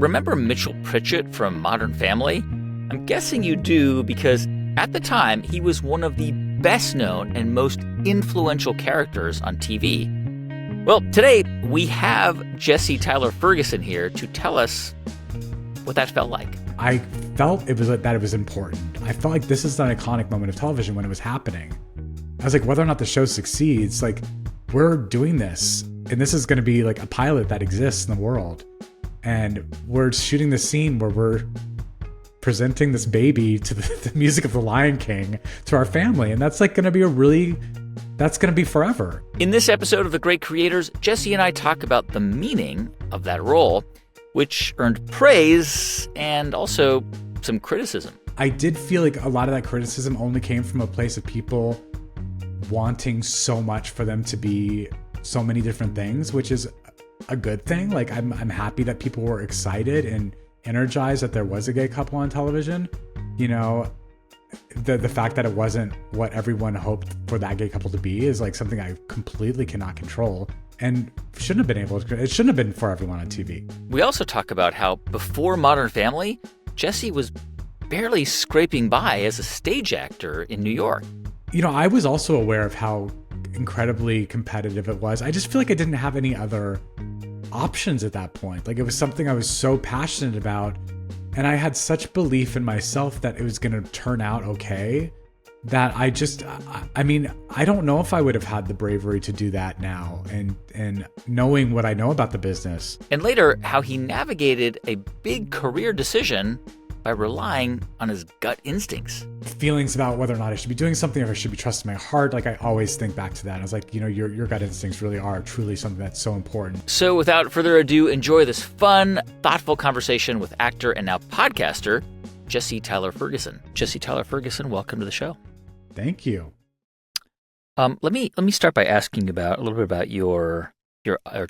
Remember Mitchell Pritchett from Modern Family? I'm guessing you do because at the time, he was one of the best known and most influential characters on TV. Well, today we have Jesse Tyler Ferguson here to tell us what that felt like. I felt it was important. I felt like this is an iconic moment of television when it was happening. I was like, whether or not the show succeeds, like, we're doing this, and this is going to be like a pilot that exists in the world. And we're shooting this scene where we're presenting this baby to the music of the Lion King to our family. And that's like going to be that's going to be forever. In this episode of The Great Creators, Jesse and I talk about the meaning of that role, which earned praise and also some criticism. I did feel like a lot of that criticism only came from a place of people wanting so much for them to be so many different things, which is a good thing. Like, I'm happy that people were excited and energized that there was a gay couple on television. You know, the fact that it wasn't what everyone hoped for that gay couple to be is like something I completely cannot control and it shouldn't have been for everyone on TV. We also talk about how before Modern Family, Jesse was barely scraping by as a stage actor in New York. You know, I was also aware of how incredibly competitive it was. I just feel like I didn't have any other options at that point. Like, it was something I was so passionate about, and I had such belief in myself that it was going to turn out okay, that I don't know if I would have had the bravery to do that now, and knowing what I know about the business. And later, how he navigated a big career decision by relying on his gut instincts. Feelings about whether or not I should be doing something, or if I should be trusting my heart. Like, I always think back to that. I was like, you know, your gut instincts really are truly something that's so important. So without further ado, enjoy this fun, thoughtful conversation with actor and now podcaster, Jesse Tyler Ferguson. Jesse Tyler Ferguson, welcome to the show. Thank you. Let me start by asking about a little bit about your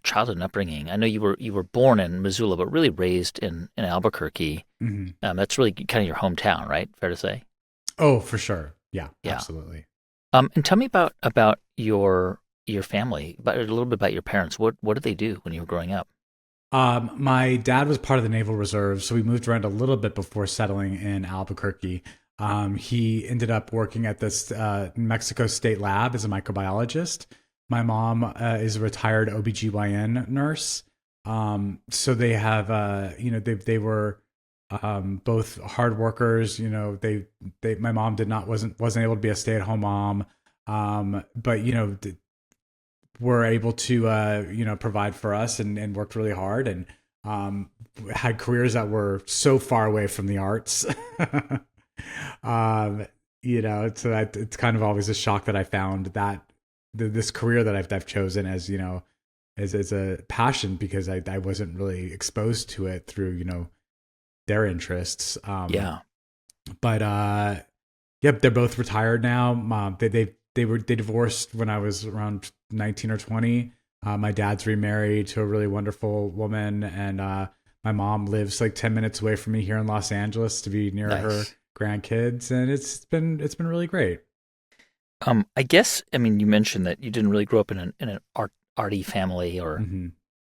childhood and upbringing. I know you were born in Missoula, but really raised in Albuquerque. Mm-hmm. That's really kind of your hometown, right? Fair to say? Oh, for sure. Yeah. Absolutely. And tell me about your family, a little bit about your parents. What did they do when you were growing up? My dad was part of the Naval Reserve, so we moved around a little bit before settling in Albuquerque. He ended up working at this New Mexico State lab as a microbiologist. My mom is a retired OBGYN nurse. So they have, they were both hard workers. You know, my mom wasn't able to be a stay-at-home mom, but were able to provide for us and worked really hard and had careers that were so far away from the arts. So it's kind of always a shock that I found that this career that I've chosen as a passion, because I wasn't really exposed to it through their interests. But they're both retired now. They divorced when I was around 19 or 20. My dad's remarried to a really wonderful woman, and my mom lives like 10 minutes away from me here in Los Angeles to be near her grandkids, and it's been really great. I guess, you mentioned that you didn't really grow up in an arty family, or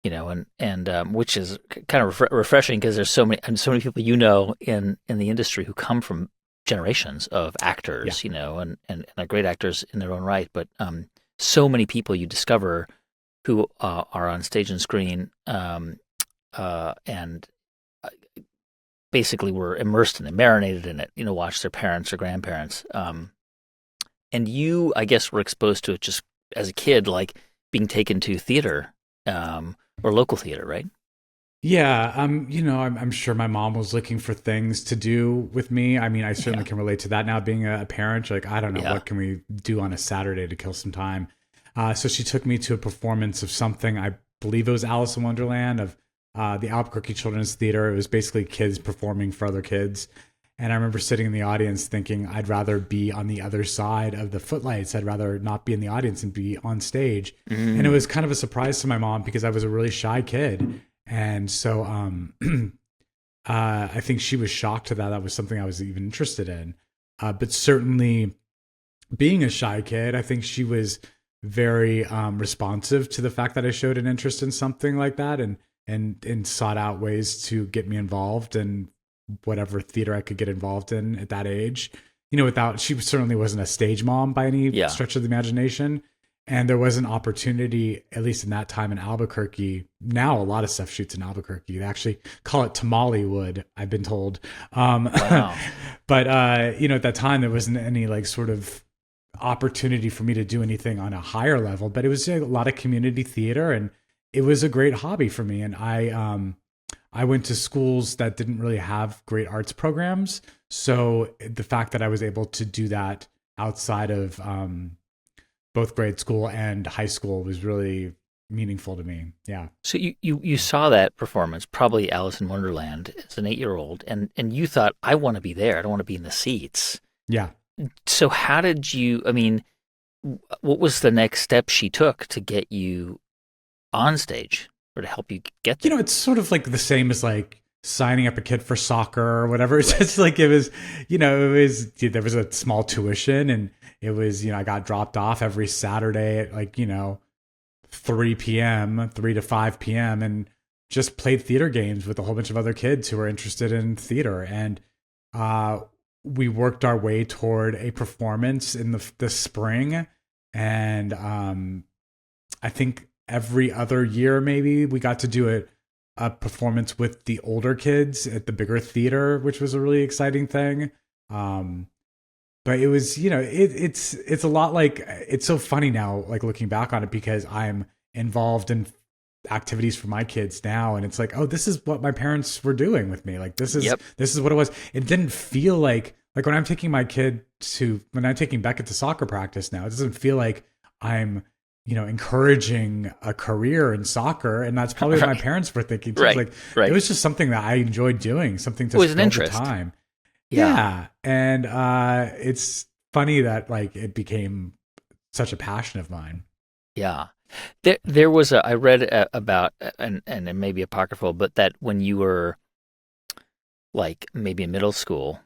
and which is kind of refreshing, because there's so many people in the industry who come from generations of actors, and are great actors in their own right, but so many people you discover who are on stage and screen and basically were immersed in it, marinated in it, watched their parents or grandparents. And you, I guess, were exposed to it just as a kid, like being taken to theater or local theater, right? Yeah. I'm sure my mom was looking for things to do with me. I certainly can relate to that now, being a parent. Like, I don't know, what can we do on a Saturday to kill some time? So she took me to a performance of something, I believe it was Alice in Wonderland, of the Albuquerque Children's Theater. It was basically kids performing for other kids. And I remember sitting in the audience thinking, I'd rather be on the other side of the footlights. I'd rather not be in the audience and be on stage. Mm. And it was kind of a surprise to my mom, because I was a really shy kid. And so I think she was shocked that that was something I was even interested in. But certainly being a shy kid, I think she was very responsive to the fact that I showed an interest in something like that, and and sought out ways to get me involved in whatever theater I could get involved in at that age. She certainly wasn't a stage mom by any stretch of the imagination. And there was an opportunity, at least in that time, in Albuquerque. Now a lot of stuff shoots in Albuquerque. They actually call it Tamalewood, I've been told. Wow. But, at that time, there wasn't any like sort of opportunity for me to do anything on a higher level. But it was a lot of community theater, and it was a great hobby for me. And I went to schools that didn't really have great arts programs. So the fact that I was able to do that outside of both grade school and high school was really meaningful to me. Yeah. So you saw that performance, probably Alice in Wonderland, as an 8-year-old, and you thought, I want to be there. I don't want to be in the seats. Yeah. So how did you, what was the next step she took to get you on stage or to help you get there? It's sort of like the same as like signing up a kid for soccer or whatever. It's just like there was a small tuition, and it was, I got dropped off every Saturday at like, 3 to 5 p.m. and just played theater games with a whole bunch of other kids who were interested in theater. And we worked our way toward a performance in the spring. And I think every other year, maybe we got to do a performance with the older kids at the bigger theater, which was a really exciting thing. But it was, it's a lot like, it's so funny now, like looking back on it, because I'm involved in activities for my kids now. And it's like, oh, this is what my parents were doing with me. Like, this is what it was. It didn't feel like when I'm taking when I'm taking Beckett to soccer practice now, it doesn't feel like I'm, encouraging a career in soccer. And that's probably what my parents were thinking too. Right. It was just something that I enjoyed doing, something to it was an fill interest. the time. Yeah. And it's funny that like it became such a passion of mine. Yeah. There was I read about, and it may be apocryphal, but that when you were like maybe in middle school,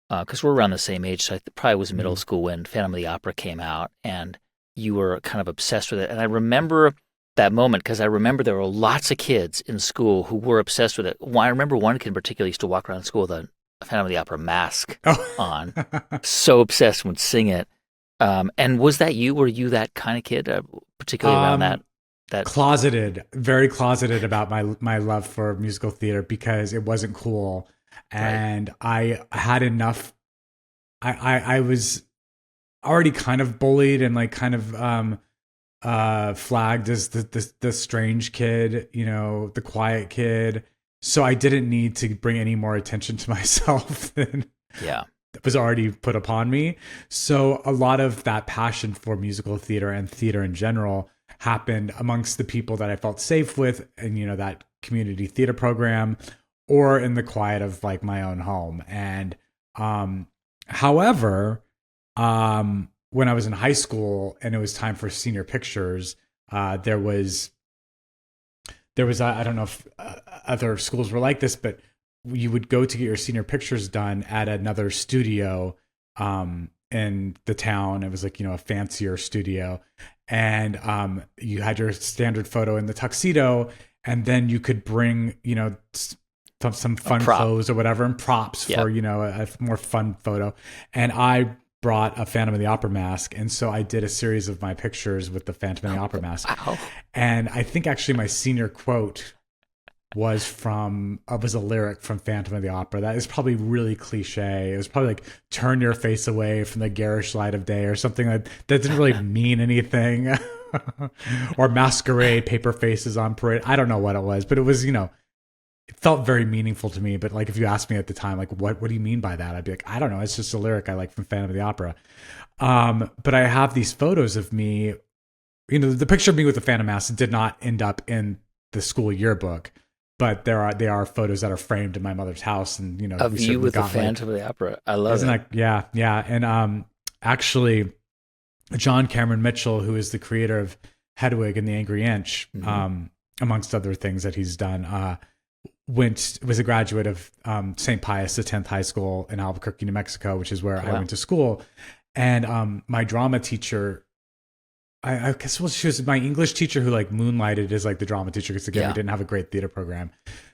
because we're around the same age, so I probably was middle school when Phantom of the Opera came out, and you were kind of obsessed with it. And I remember that moment because I remember there were lots of kids in school who were obsessed with it. I remember one kid in particular used to walk around school with a Phantom of the Opera mask on, so obsessed, would sing it. And was that you? Were you that kind of kid, particularly around that? Closeted, very closeted about my love for musical theater because it wasn't cool, and I had enough. I was already kind of bullied and like kind of flagged as the strange kid, the quiet kid. So I didn't need to bring any more attention to myself than was already put upon me. So a lot of that passion for musical theater and theater in general happened amongst the people that I felt safe with, and that community theater program, or in the quiet of like my own home. And however, when I was in high school and it was time for senior pictures, there was I don't know if other schools were like this, but you would go to get your senior pictures done at another studio in the town. It was like, a fancier studio. And you had your standard photo in the tuxedo, and then you could bring, some fun clothes or whatever, and props for, a more fun photo. And I brought a Phantom of the Opera mask. And so I did a series of my pictures with the Phantom of the Opera mask. Wow. And I think actually my senior quote was a lyric from Phantom of the Opera. That is probably really cliche. It was probably like, turn your face away from the garish light of day, or something that didn't really mean anything. Or masquerade, paper faces on parade. I don't know what it was, but it was, it felt very meaningful to me. But like, if you asked me at the time, like, what do you mean by that? I'd be like, I don't know. It's just a lyric I like from Phantom of the Opera. But I have these photos of me, the picture of me with the Phantom mask did not end up in the school yearbook. But they are photos that are framed in my mother's house, and of you with the Phantom of the Opera. I love it. Yeah. And actually, John Cameron Mitchell, who is the creator of Hedwig and the Angry Inch, amongst other things that he's done, was a graduate of St. Pius X High School in Albuquerque, New Mexico, which is where I went to school. And my drama teacher I guess, well, she was my English teacher who like moonlighted as like the drama teacher, because again, we didn't have a great theater program,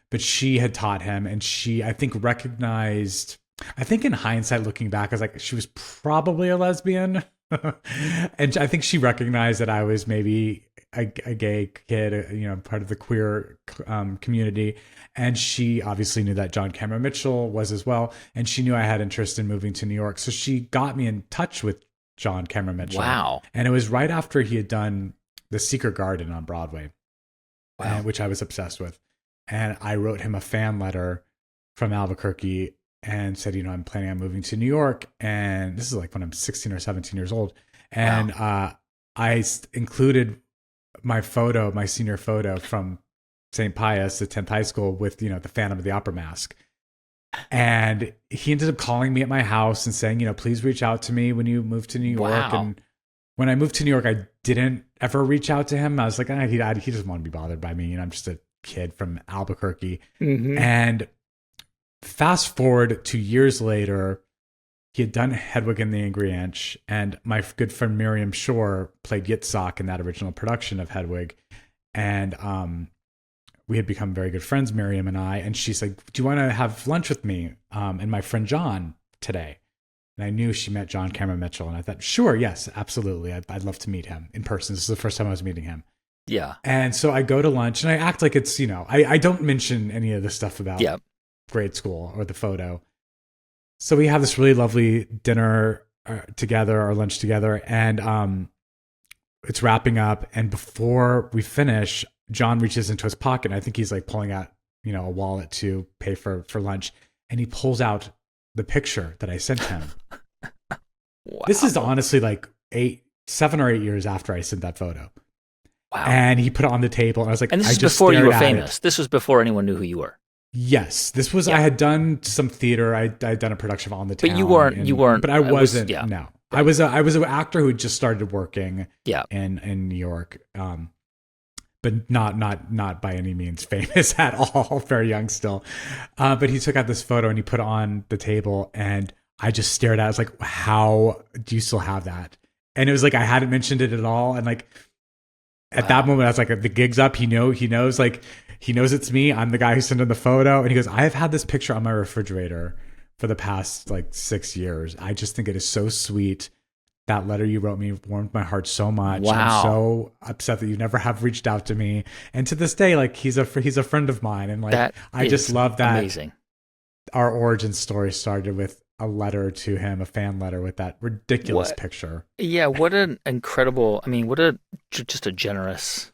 but she had taught him, and she, I think, recognized, I think in hindsight, looking back, I was like, she was probably a lesbian. And I think she recognized that I was maybe a gay kid, part of the queer community. And she obviously knew that John Cameron Mitchell was as well. And she knew I had interest in moving to New York. So she got me in touch with John Cameron Mitchell. Wow. And it was right after he had done The Secret Garden on Broadway, which I was obsessed with. And I wrote him a fan letter from Albuquerque and said, I'm planning on moving to New York. And this is like when I'm 16 or 17 years old. And I included my senior photo from St. Pius, the 10th high school, with, the Phantom of the Opera mask. And he ended up calling me at my house and saying, please reach out to me when you move to New York. Wow. And when I moved to New York, I didn't ever reach out to him. I was like, he doesn't want to be bothered by me. I'm just a kid from Albuquerque. Mm-hmm. And fast forward 2 years later, he had done Hedwig and the Angry Inch, and my good friend Miriam Shore played Yitzhak in that original production of Hedwig. And we had become very good friends, Miriam and I. And she's like, do you want to have lunch with me and my friend John today? And I knew she met John Cameron Mitchell. And I thought, sure, yes, absolutely. I'd love to meet him in person. This is the first time I was meeting him. Yeah. And so I go to lunch and I act like it's, I don't mention any of the stuff about grade school or the photo. So we have this really lovely dinner together, or lunch together, and it's wrapping up. And before we finish, John reaches into his pocket. And I think he's like pulling out, a wallet to pay for lunch. And he pulls out the picture that I sent him. Wow. This is honestly like 7 or 8 years after I sent that photo. Wow. And he put it on the table. And I was like, and this I is just before you were stared at famous. it. This was before anyone knew who you were. Yes, this was. I had done some theater. I'd done a production of On the Town. But you weren't. But I wasn't. Yeah. No, I was an actor who had just started working. Yeah. In New York, but not by any means famous at all. Very young still. But he took out this photo and he put it on the table, and I just stared at it. I was like, "How do you still have that?" And it was like I hadn't mentioned it at all, and like at that moment, I was like, "The gig's up." He knows. Like, he knows it's me. I'm the guy who sent him the photo. And he goes, I have had this picture on my refrigerator for the past like 6 years. I just think it is so sweet. That letter you wrote me warmed my heart so much. Wow. I'm so upset that you never have reached out to me. And to this day, like he's a friend of mine. And like, I just love that. Amazing. Our origin story started with a letter to him, a fan letter with that ridiculous picture. Yeah. What an incredible, just a generous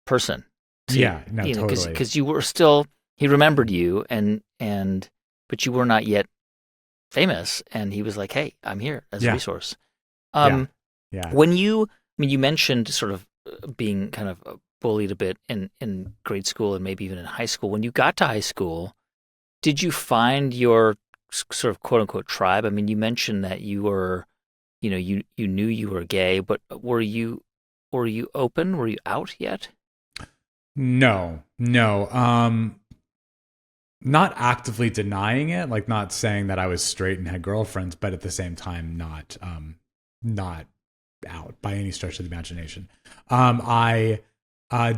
person. Totally. Because you were still, he remembered you, but you were not yet famous, and he was like, "Hey, I'm here as a resource." When you mentioned sort of being kind of bullied a bit in grade school and maybe even in high school. When you got to high school, did you find your sort of quote unquote tribe? I mean, you mentioned that you were, you knew you were gay, but were you open? Were you out yet? No. Not actively denying it, like not saying that I was straight and had girlfriends, but at the same time, not out by any stretch of the imagination. I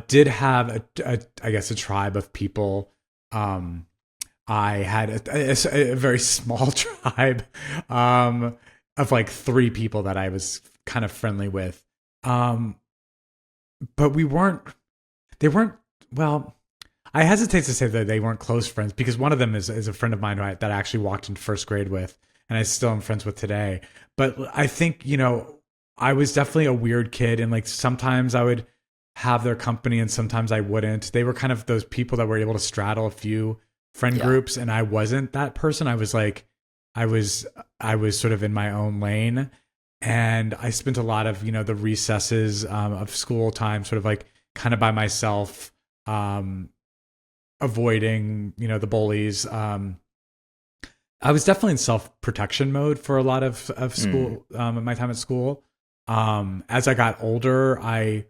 did have a tribe of people. I had a very small tribe of like 3 people that I was kind of friendly with, but they weren't, well, I hesitate to say that they weren't close friends, because one of them is a friend of mine that I actually walked in first grade with, and I still am friends with today. But I think, I was definitely a weird kid, and like sometimes I would have their company and sometimes I wouldn't. They were kind of those people that were able to straddle a few friend groups, and I wasn't that person. I was like, I was sort of in my own lane, and I spent a lot of, the recesses of school time sort of like kind of by myself, avoiding, the bullies. I was definitely in self-protection mode for a lot of school, my time at school. As I got older, I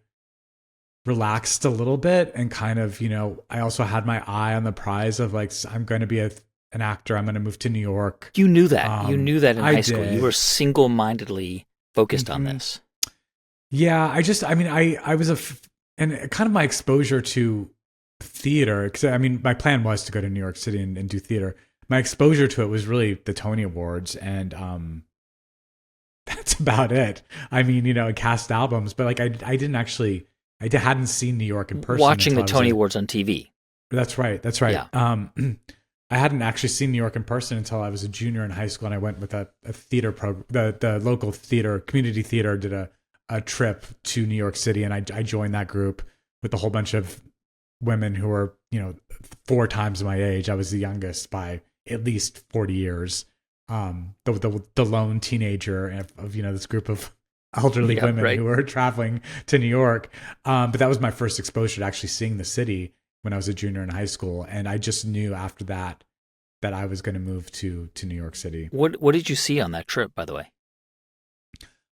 relaxed a little bit and kind of, I also had my eye on the prize of like, I'm going to be an actor. I'm going to move to New York. You knew that. You knew that in high school. Did. You were single-mindedly focused on this. Yeah, I was and kind of my exposure to theater, because I mean, my plan was to go to New York City and do theater. My exposure to it was really the Tony Awards, and that's about it. I mean, cast albums, but like I didn't actually, hadn't seen New York in person Watching until the I was Tony Awards on TV. That's right. That's right. Yeah. I hadn't actually seen New York in person until I was a junior in high school, and I went with a theater program. The local theater, community theater, did a trip to New York City, and I joined that group with a whole bunch of women who were 4 times my age. I was the youngest by at least 40 years. The lone teenager of this group of elderly women who were traveling to New York. But that was my first exposure to actually seeing the city when I was a junior in high school, and I just knew after that I was going to move to New York City. What did you see on that trip, by the way?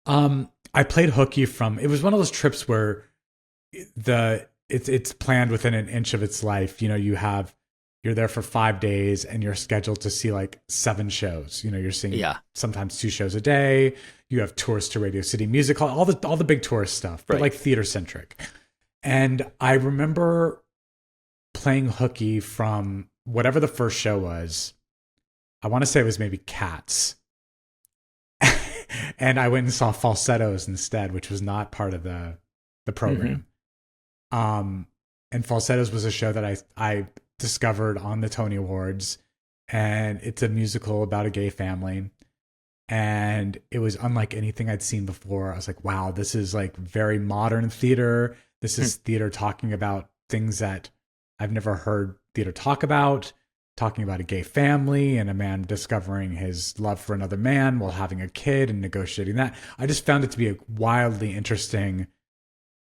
I played hooky it was one of those trips where it's planned within an inch of its life. You're there for 5 days and you're scheduled to see like 7 shows. You're seeing sometimes 2 shows a day. You have tours to Radio City Music Hall, all the big tourist stuff, but like theater centric. And I remember playing hooky from whatever the first show was. I want to say it was maybe Cats. And I went and saw Falsettos instead, which was not part of the program. And Falsettos was a show that I discovered on the Tony Awards, and it's a musical about a gay family. And it was unlike anything I'd seen before. I was like, wow, this is like very modern theater. This is theater talking about things that I've never heard theater talking about a gay family and a man discovering his love for another man while having a kid and negotiating that. I just found it to be a wildly interesting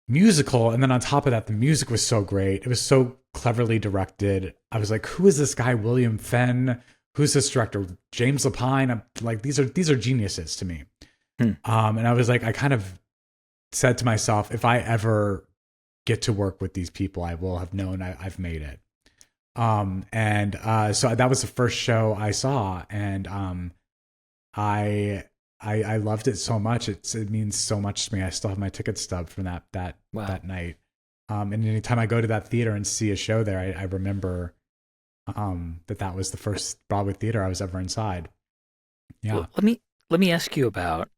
musical. And then on top of that, the music was so great. It was so cleverly directed. I was like, who is this guy, William Fenn? Who's this director, James Lapine? I'm like, these are geniuses to me. And I was like, I kind of said to myself, if I ever get to work with these people, I will have known I've made it. So that was the first show I saw, and I loved it so much. It means so much to me. I still have my ticket stub from that night. And anytime I go to that theater and see a show there, I remember that was the first Broadway theater I was ever inside. Yeah. Well, let me ask you about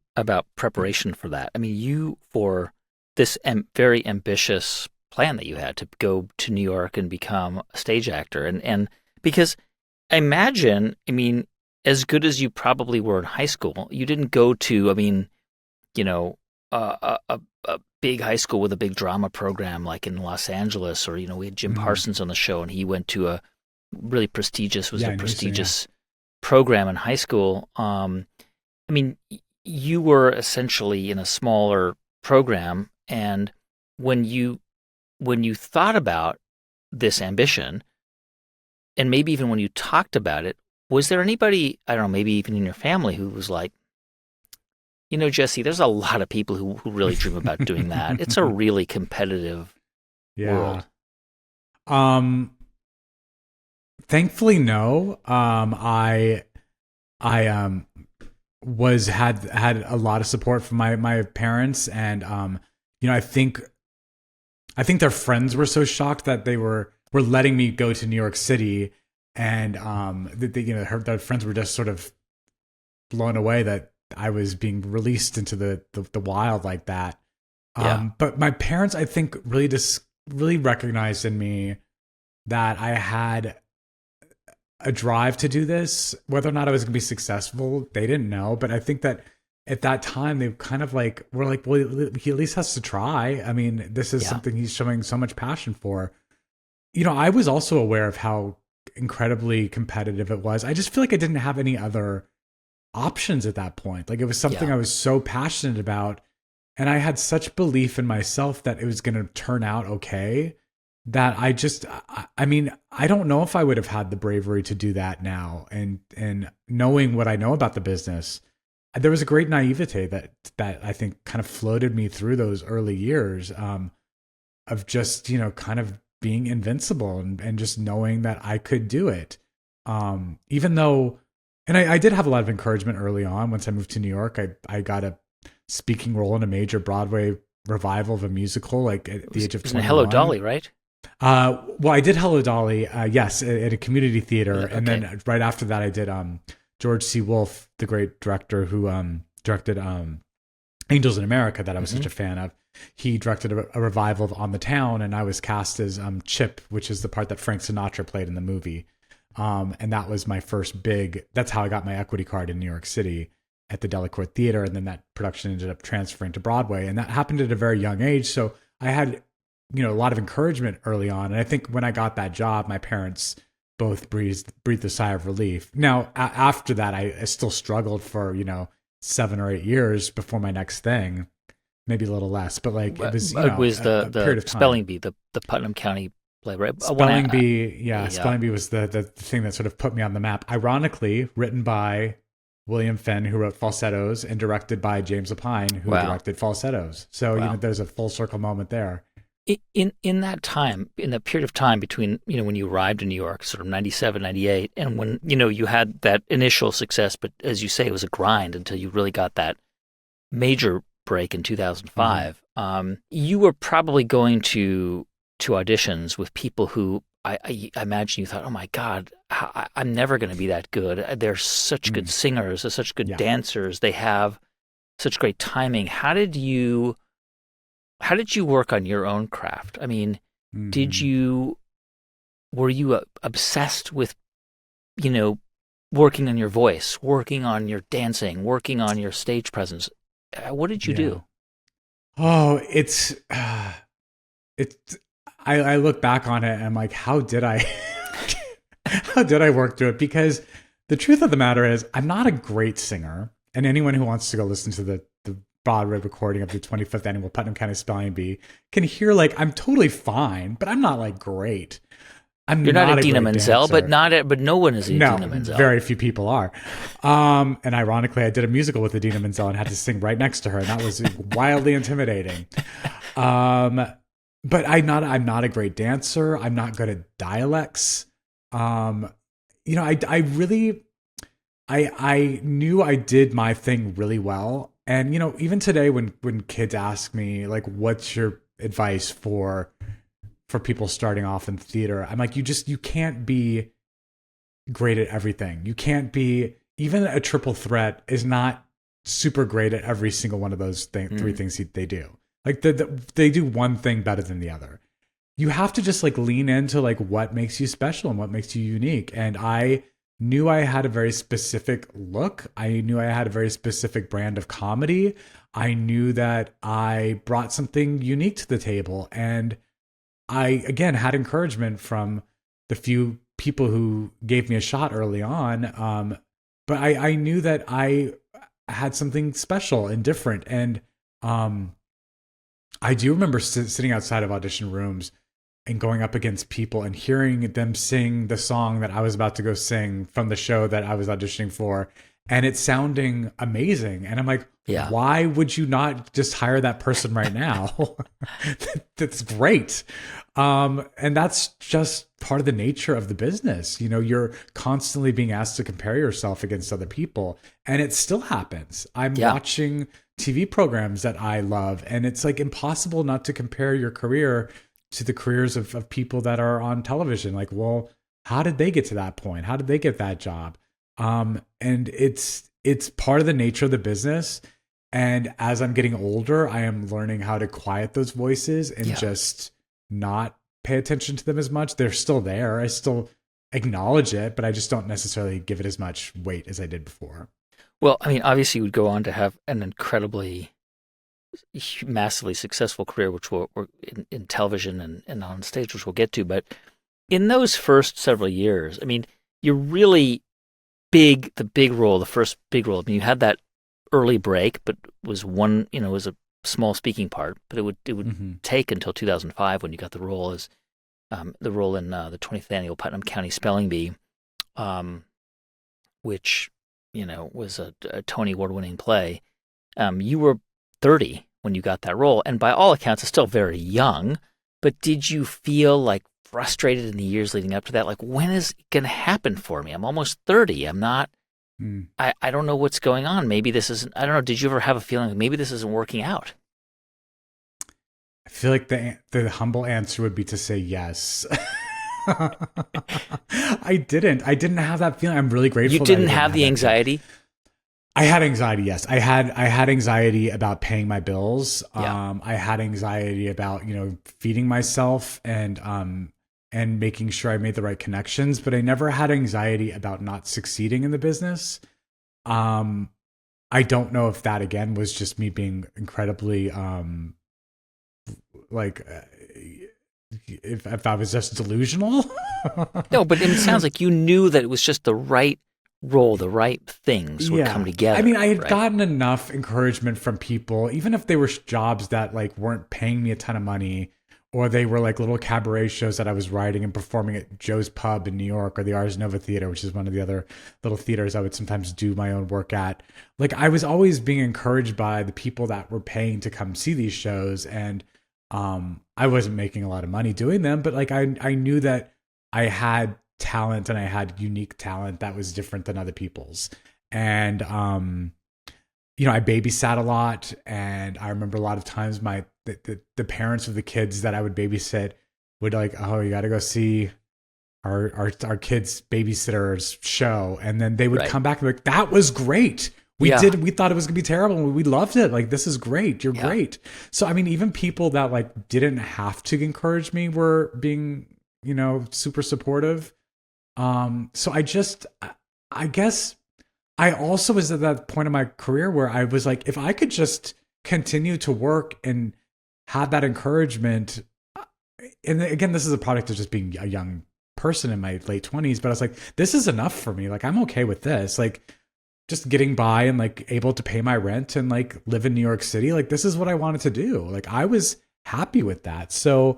preparation for that. I mean, you, for this very ambitious plan that you had to go to New York and become a stage actor, and because I imagine, I mean, as good as you probably were in high school, you didn't go to, I mean, a big high school with a big drama program like in Los Angeles, or we had Jim Parsons on the show, and he went to a really prestigious program in high school. I mean, you were essentially in a smaller program, and when you thought about this ambition, and maybe even when you talked about it, was there anybody, I don't know, maybe even in your family, who was like, Jesse, there's a lot of people who really dream about doing that. It's a really competitive world. Thankfully, no. I had a lot of support from my parents, and I think their friends were so shocked that they were letting me go to New York City, and their friends were just sort of blown away that I was being released into the wild like that. But my parents, I think, really recognized in me that I had a drive to do this. Whether or not I was going to be successful, they didn't know. But I think that at that time, they kind of were like, well, he at least has to try. I mean, this is something he's showing so much passion for. I was also aware of how incredibly competitive it was. I just feel like I didn't have any other options at that point. Like, it was something I was so passionate about, and I had such belief in myself that it was going to turn out okay, that I mean, I don't know if I would have had the bravery to do that now. And knowing what I know about the business, there was a great naivete that I think kind of floated me through those early years, of just, kind of being invincible and just knowing that I could do it. Even though, and I did have a lot of encouragement early on. Once I moved to New York, I got a speaking role in a major Broadway revival of a musical, like at the age of 21. Hello Dolly, right? Well, I did Hello Dolly, yes, at a community theater, Yeah, okay. and then right after that, I did George C. Wolfe, the great director who directed Angels in America, that I was such a fan of. He directed a revival of On the Town, and I was cast as Chip, which is the part that Frank Sinatra played in the movie. And that was my first big. That's how I got my equity card in New York City at the Delacorte Theater, and then that production ended up transferring to Broadway, and that happened at a very young age. So I had, a lot of encouragement early on, and I think when I got that job, my parents both breathed a sigh of relief. Now, after that, I still struggled for 7 or 8 years before my next thing, maybe a little less, but like it was it was a period of time. Spelling Bee, the Putnam County play, right? Spelling Bee, Spelling Bee was the thing that sort of put me on the map. Ironically, written by William Fenn, who wrote Falsettos, and directed by James Lapine, who directed Falsettos. So there's a full circle moment there. In that time, in that period of time between, when you arrived in New York, sort of 97, 98, and when, you had that initial success, but as you say, it was a grind until you really got that major break in 2005. You were probably going to auditions with people who I imagine you thought, oh my God, I'm never going to be that good. They're such good singers, they're such good dancers, they have such great timing. How did you work on your own craft? I mean, were you obsessed with, working on your voice, working on your dancing, working on your stage presence? What did you do? Oh, I look back on it and I'm like, how did I work through it? Because the truth of the matter is I'm not a great singer. And anyone who wants to go listen to the Broadway recording of the 25th annual Putnam County Spelling Bee can hear I'm totally fine, but I'm not great. You're not Idina Menzel, but no one is Idina Menzel. Very few people are. And ironically, I did a musical with Idina Menzel and had to sing right next to her, and that was wildly intimidating. But I'm not a great dancer. I'm not good at dialects. I knew I did my thing really well. And, even today when kids ask me, what's your advice for people starting off in theater, I'm like, you can't be great at everything. You can't be, even a triple threat is not super great at every single one of those three things they do. They do one thing better than the other. You have to just lean into what makes you special and what makes you unique. And I knew I had a very specific look. I knew I had a very specific brand of comedy. I knew that I brought something unique to the table. And I, again, had encouragement from the few people who gave me a shot early on. But I knew that I had something special and different. And I do remember sitting outside of audition rooms and going up against people and hearing them sing the song that I was about to go sing from the show that I was auditioning for, and it's sounding amazing. And I'm like, why would you not just hire that person right now? That's great. And that's just part of the nature of the business. You're constantly being asked to compare yourself against other people, and it still happens. I'm watching TV programs that I love, and it's impossible not to compare your career to the careers of people that are on television. Well, how did they get to that point? How did they get that job? And it's part of the nature of the business. And as I'm getting older, I am learning how to quiet those voices and just not pay attention to them as much. They're still there. I still acknowledge it, but I just don't necessarily give it as much weight as I did before. Well, I mean, obviously you would go on to have an incredibly massively successful career, which we're in television and on stage, which we'll get to. But in those first several years, I mean, you're really the first big role. I mean, you had that early break, but was a small speaking part, but it would take until 2005 when you got the role as the role in the 20th annual Putnam County Spelling Bee, which, was a Tony Award-winning play. You were 30 when you got that role, and by all accounts, it's still very young. But did you feel frustrated in the years leading up to that? When is it going to happen for me? I'm almost 30. I'm not. I don't know what's going on. Maybe this isn't. I don't know. Did you ever have a feeling maybe this isn't working out? I feel like the humble answer would be to say yes. I didn't have that feeling. I'm really grateful. You didn't have the anxiety? I had anxiety, yes. I had anxiety about paying my bills. Yeah. I had anxiety about, feeding myself and making sure I made the right connections, but I never had anxiety about not succeeding in the business. I don't know if that again was just me being incredibly like if I was just delusional. No, but it sounds like you knew that it was just the right role, the right things would come together. I mean, I had right? gotten enough encouragement from people, even if they were jobs that like weren't paying me a ton of money, or they were like little cabaret shows that I was writing and performing at Joe's Pub in New York, or the Ars Nova Theater, which is one of the other little theaters I would sometimes do my own work at. Like I was always being encouraged by the people that were paying to come see these shows, and I wasn't making a lot of money doing them, but like I knew that I had talent and I had unique talent that was different than other people's. And I babysat a lot, and I remember a lot of times the parents of the kids that I would babysit would like, oh, you got to go see our kids' babysitter's show, and then they would come back and be like, that was great. We thought it was gonna be terrible, and we loved it. Like, this is great. You're great. So I mean, even people that like didn't have to encourage me were being, super supportive. So I guess I also was at that point in my career where I was like, if I could just continue to work and have that encouragement, and again, this is a product of just being a young person in my late 20s, but I was like, this is enough for me. Like, I'm okay with this. Like, just getting by and like able to pay my rent and like live in New York City. Like, this is what I wanted to do. Like, I was happy with that. So,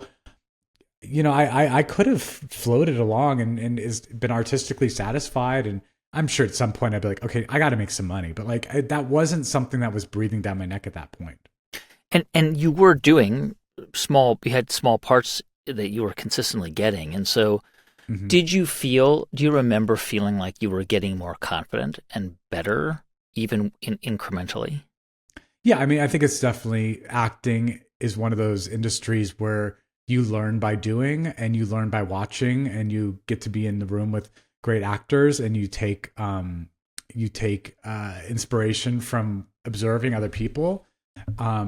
I could have floated along and is been artistically satisfied. And I'm sure at some point I'd be like, okay, I got to make some money. But like, that wasn't something that was breathing down my neck at that point. And you were doing you had small parts that you were consistently getting. And so do you remember feeling like you were getting more confident and better, even incrementally? Yeah. I mean, I think it's definitely, acting is one of those industries where you learn by doing and you learn by watching, and you get to be in the room with great actors, and you take inspiration from observing other people.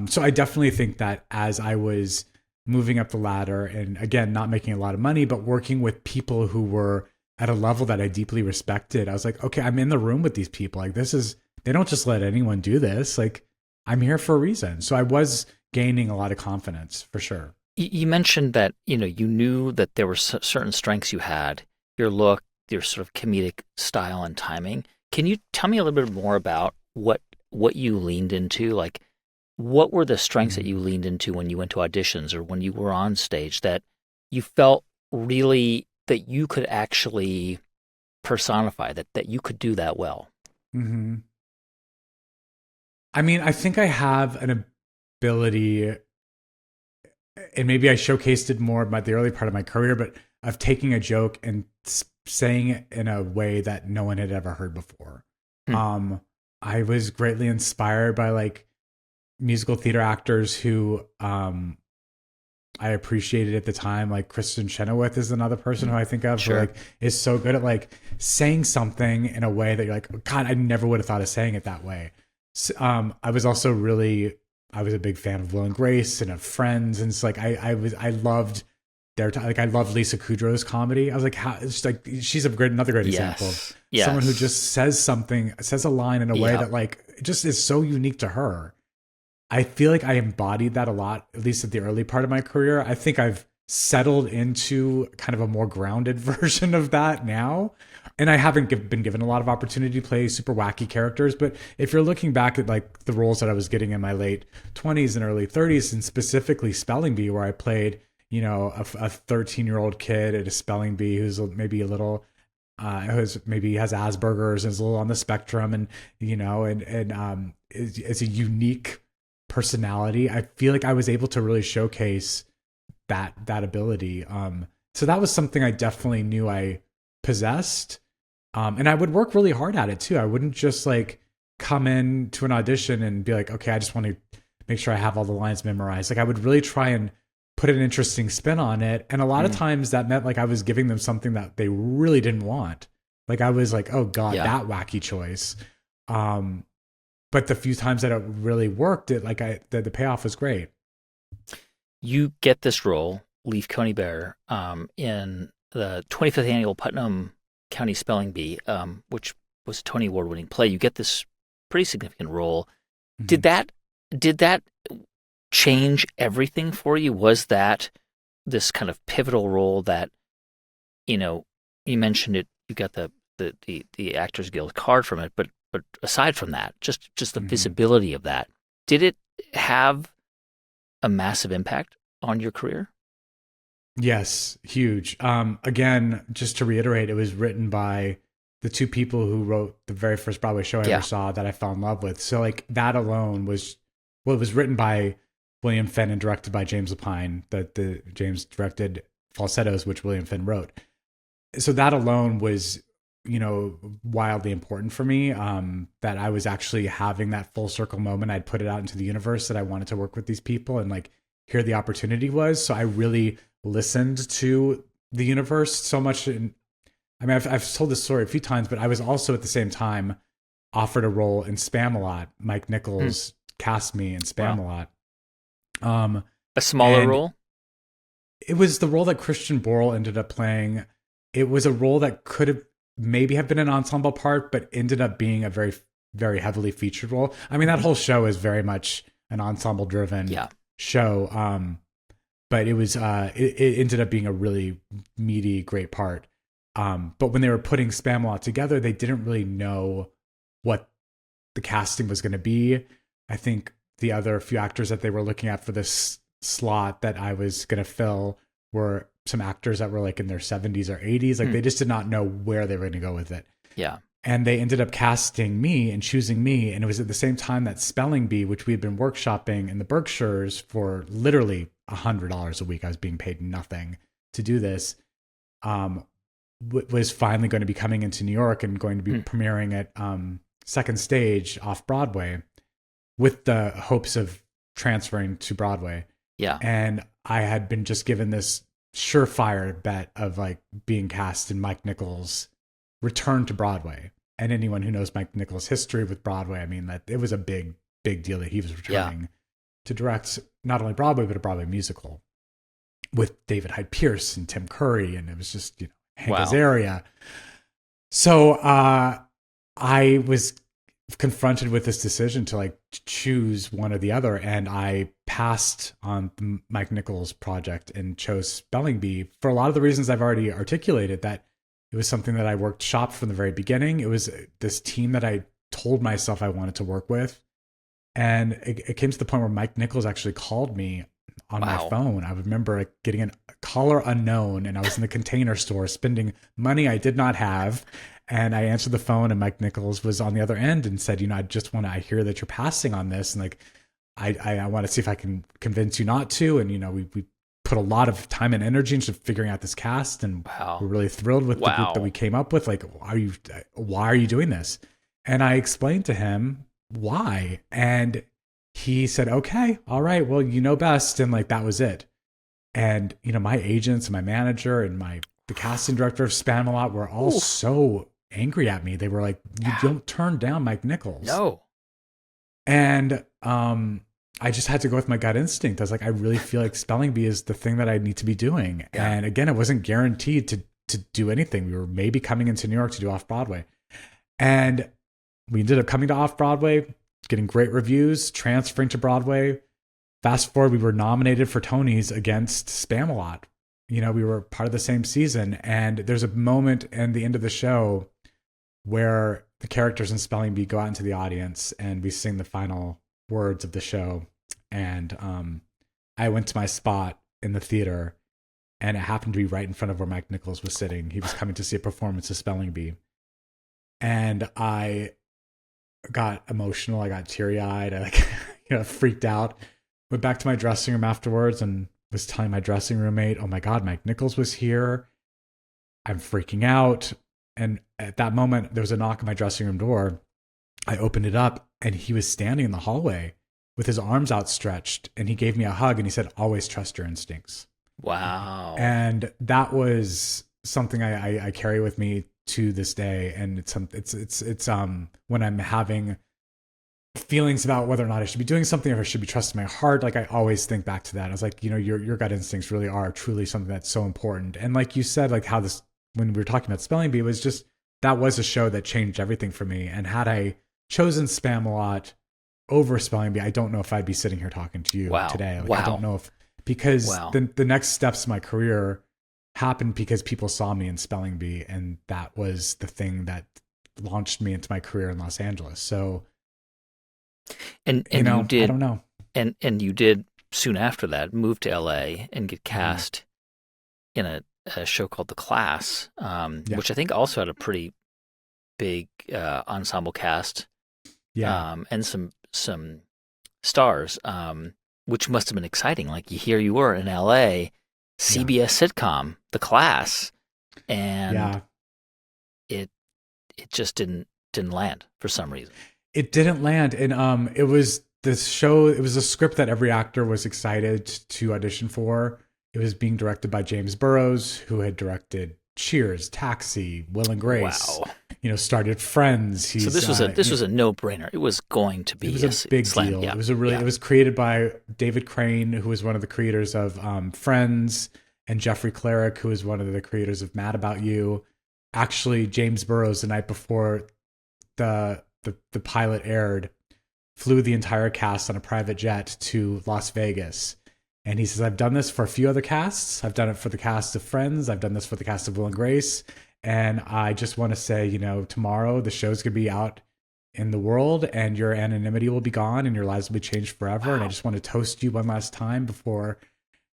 So I definitely think that as I was moving up the ladder, and again, not making a lot of money, but working with people who were at a level that I deeply respected, I was like, okay, I'm in the room with these people. Like, they don't just let anyone do this. Like, I'm here for a reason. So I was gaining a lot of confidence for sure. You mentioned that, you knew that there were certain strengths you had, your look, your sort of comedic style and timing. Can you tell me a little bit more about what you leaned into? Like, what were the strengths that you leaned into when you went to auditions or when you were on stage that you felt really that you could actually personify, that you could do that well? Mm-hmm. I mean, I think I have an ability, and maybe I showcased it more by the early part of my career, but of taking a joke and saying it in a way that no one had ever heard before. I was greatly inspired by like musical theater actors who I appreciated at the time. Like Kristen Chenoweth is another person who I think of who like is so good at like saying something in a way that you're like, God, I never would have thought of saying it that way. So, I was a big fan of Will and Grace and of Friends, and it's like I loved I loved Lisa Kudrow's comedy. I was like, how? It's like she's another great example of someone who just says a line in a way that like it just is so unique to her. I feel like I embodied that a lot, at least at the early part of my career. I think I've settled into kind of a more grounded version of that now. And I haven't been given a lot of opportunity to play super wacky characters. But if you're looking back at like the roles that I was getting in my late 20s and early 30s, and specifically Spelling Bee, where I played, a 13-year-old kid at a spelling bee who's maybe a little, maybe has Asperger's and is a little on the spectrum, and is a unique personality. I feel like I was able to really showcase that ability. So that was something I definitely knew I possessed. And I would work really hard at it too. I wouldn't just like come in to an audition and be like, okay, I just want to make sure I have all the lines memorized. Like I would really try and put an interesting spin on it. And a lot of times that meant like I was giving them something that they really didn't want. Like I was like, oh God, that wacky choice. But the few times that it really worked, the payoff was great. You get this role, Leaf Coney Bear, in the 25th annual Putnam County Spelling Bee, which was a Tony Award-winning play. You get this pretty significant role. Mm-hmm. Did that change everything for you? Was that this kind of pivotal role that, you mentioned it, you got the Actors Guild card from it, but aside from that, just the visibility of that, did it have a massive impact on your career? Yes, huge. Again, just to reiterate, it was written by the two people who wrote the very first Broadway show I ever saw that I fell in love with. So like that alone was, it was written by William Finn and directed by James Lapine, the James directed Falsettos, which William Finn wrote. So that alone was, wildly important for me, that I was actually having that full circle moment. I'd put it out into the universe that I wanted to work with these people, and like here the opportunity was. So I really listened to the universe so much. And I mean, I've told this story a few times, but I was also at the same time offered a role in Spam-A-Lot. Mike Nichols cast me in Spam-A-Lot. A smaller role? It was the role that Christian Borle ended up playing. It was a role that could have maybe have been an ensemble part, but ended up being a very, very heavily featured role. I mean, that whole show is very much an ensemble driven show. But it was, it ended up being a really meaty, great part. But when they were putting Spam-A-Lot together, they didn't really know what the casting was going to be. I think the other few actors that they were looking at for this slot that I was going to fill were some actors that were like in their 70s or 80s. Like they just did not know where they were going to go with it. Yeah. And they ended up casting me and choosing me. And it was at the same time that Spelling Bee, which we had been workshopping in the Berkshires for literally $100 a week. I was being paid nothing to do this. Was finally going to be coming into New York and going to be premiering at Second Stage off Broadway with the hopes of transferring to Broadway. Yeah. And I had been just given this surefire bet of like being cast in Mike Nichols' return to Broadway. And anyone who knows Mike Nichols' history with Broadway, I mean, that it was a big, big deal that he was returning to direct not only Broadway, but a Broadway musical with David Hyde Pierce and Tim Curry. And it was just, Hank Azaria. So I was confronted with this decision to like choose one or the other, and I passed on the Mike Nichols project and chose Spelling Bee for a lot of the reasons I've already articulated. That it was something that I worked shop from the very beginning. It was this team that I told myself I wanted to work with, and it came to the point where Mike Nichols actually called me on my phone. I remember getting a caller unknown, and I was in the Container Store spending money I did not have. And I answered the phone, and Mike Nichols was on the other end and said, I hear that you're passing on this. And like, I want to see if I can convince you not to. And, we put a lot of time and energy into figuring out this cast. And we're really thrilled with the group that we came up with. Like, why are you doing this? And I explained to him why. And he said, okay, all right, well, you know best. And like, that was it. And, my agents and my manager and the casting director of Spam-A-Lot were all so angry at me. They were like, you don't turn down Mike Nichols. No. And I just had to go with my gut instinct. I was like, I really feel like Spelling Bee is the thing that I need to be doing. Yeah. And again, it wasn't guaranteed to do anything. We were maybe coming into New York to do Off-Broadway. And we ended up coming to Off-Broadway, getting great reviews, transferring to Broadway. Fast forward, we were nominated for Tonys against Spam-A-Lot. We were part of the same season. And there's a moment in the end of the show where the characters in Spelling Bee go out into the audience and we sing the final words of the show. And I went to my spot in the theater, and it happened to be right in front of where Mike Nichols was sitting. He was coming to see a performance of Spelling Bee. And I got emotional. I got teary-eyed. I freaked out. Went back to my dressing room afterwards and was telling my dressing roommate, oh my God, Mike Nichols was here. I'm freaking out. And at that moment, there was a knock on my dressing room door. I opened it up, and he was standing in the hallway. with his arms outstretched, and he gave me a hug and he said, "Always trust your instincts." Wow. And that was something I carry with me to this day. And it's when I'm having feelings about whether or not I should be doing something, or if I should be trusting my heart, like I always think back to that. I was like, your gut instincts really are truly something that's so important. And like you said, like how this, when we were talking about Spelling Bee, it was just, that was a show that changed everything for me. And had I chosen Spam-A-Lot over Spelling Bee, I don't know if I'd be sitting here talking to you today. Like, I don't know if, because the next steps of my career happened because people saw me in Spelling Bee, and that was the thing that launched me into my career in Los Angeles. So, and you did, I don't know. And you did soon after that move to LA and get cast in a show called The Class, which I think also had a pretty big ensemble cast, and some stars, which must have been exciting. Like, here you were in LA, CBS sitcom, The Class, and it just didn't land for some reason. It didn't land, and it was this show. It was a script that every actor was excited to audition for. It was being directed by James Burrows, who had directed Cheers, Taxi, Will and Grace. Wow. Started Friends. So this was a no-brainer. It was going to be. It was a big deal. Yeah. It was It was created by David Crane, who was one of the creators of Friends, and Jeffrey Cleric, who was one of the creators of Mad About You. Actually, James Burrows, the night before the pilot aired, flew the entire cast on a private jet to Las Vegas. And he says, "I've done this for a few other casts. I've done it for the cast of Friends. I've done this for the cast of Will and Grace. And I just want to say, tomorrow the show's going to be out in the world, and your anonymity will be gone and your lives will be changed forever. Wow. And I just want to toast you one last time before,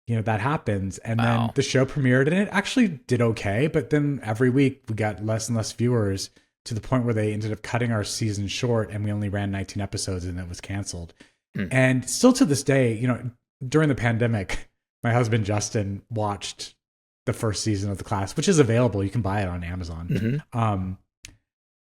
that happens." And then the show premiered, and it actually did okay. But then every week we got less and less viewers, to the point where they ended up cutting our season short, and we only ran 19 episodes and it was canceled. And still to this day, during the pandemic, my husband Justin watched the first season of The Class, which is available. You can buy it on Amazon.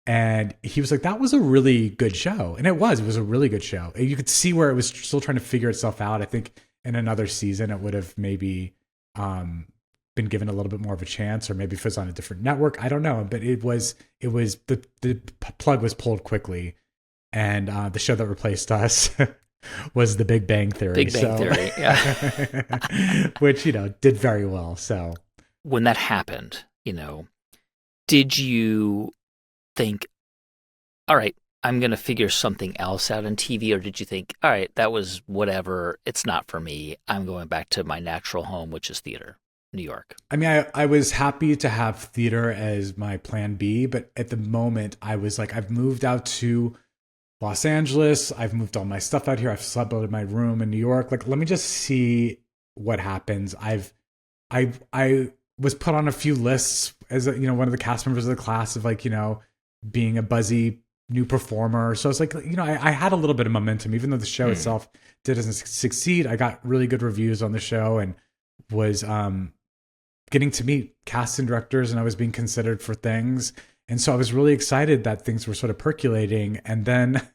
And he was like, "That was a really good show." And it was a really good show. You could see where it was still trying to figure itself out. I think in another season, it would have maybe been given a little bit more of a chance, or maybe if it was on a different network, I don't know. But it was the plug was pulled quickly, and the show that replaced us was The Big Bang Theory. Big Bang Theory, yeah. Which, did very well. So when that happened, did you think, all right, I'm going to figure something else out in TV? Or did you think, all right, that was whatever, it's not for me, I'm going back to my natural home, which is theater, New York? I mean, I was happy to have theater as my plan B, but at the moment I was like, I've moved out to Los Angeles. I've moved all my stuff out here. I've subletted in my room in New York. Like, let me just see what happens. I was put on a few lists as one of the cast members of The Class of being a buzzy new performer. So it's like, I had a little bit of momentum, even though the show itself didn't succeed. I got really good reviews on the show and was getting to meet cast and directors, and I was being considered for things. And so I was really excited that things were sort of percolating. And then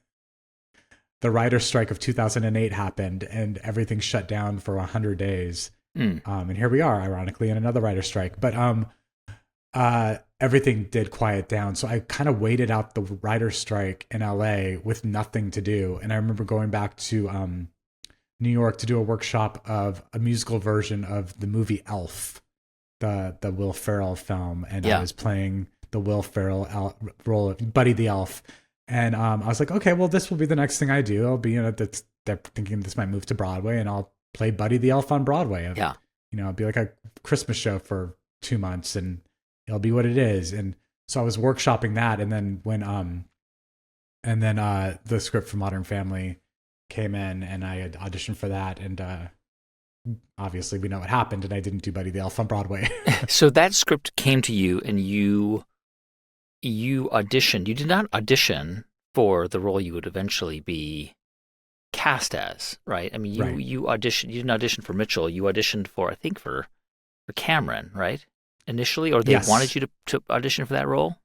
the writer's strike of 2008 happened, and everything shut down for 100 days. And here we are, ironically, in another writer's strike. But everything did quiet down. So I kind of waited out the writer's strike in LA with nothing to do. And I remember going back to New York to do a workshop of a musical version of the movie Elf, the Will Ferrell film. And I was playing the Will Ferrell role of Buddy the Elf. And I was like, okay, well, this will be the next thing I do. I'll be they're thinking this might move to Broadway, and I'll play Buddy the Elf on Broadway. It'll be like a Christmas show for 2 months, and it'll be what it is. And so I was workshopping that. And then when the script for Modern Family came in, and I had auditioned for that. And obviously we know what happened, and I didn't do Buddy the Elf on Broadway. So that script came to you, and you auditioned. You did not audition for the role you would eventually be cast as, right? I mean, you auditioned. You didn't audition for Mitchell. You auditioned for Cameron, right? Initially, or they wanted you to audition for that role?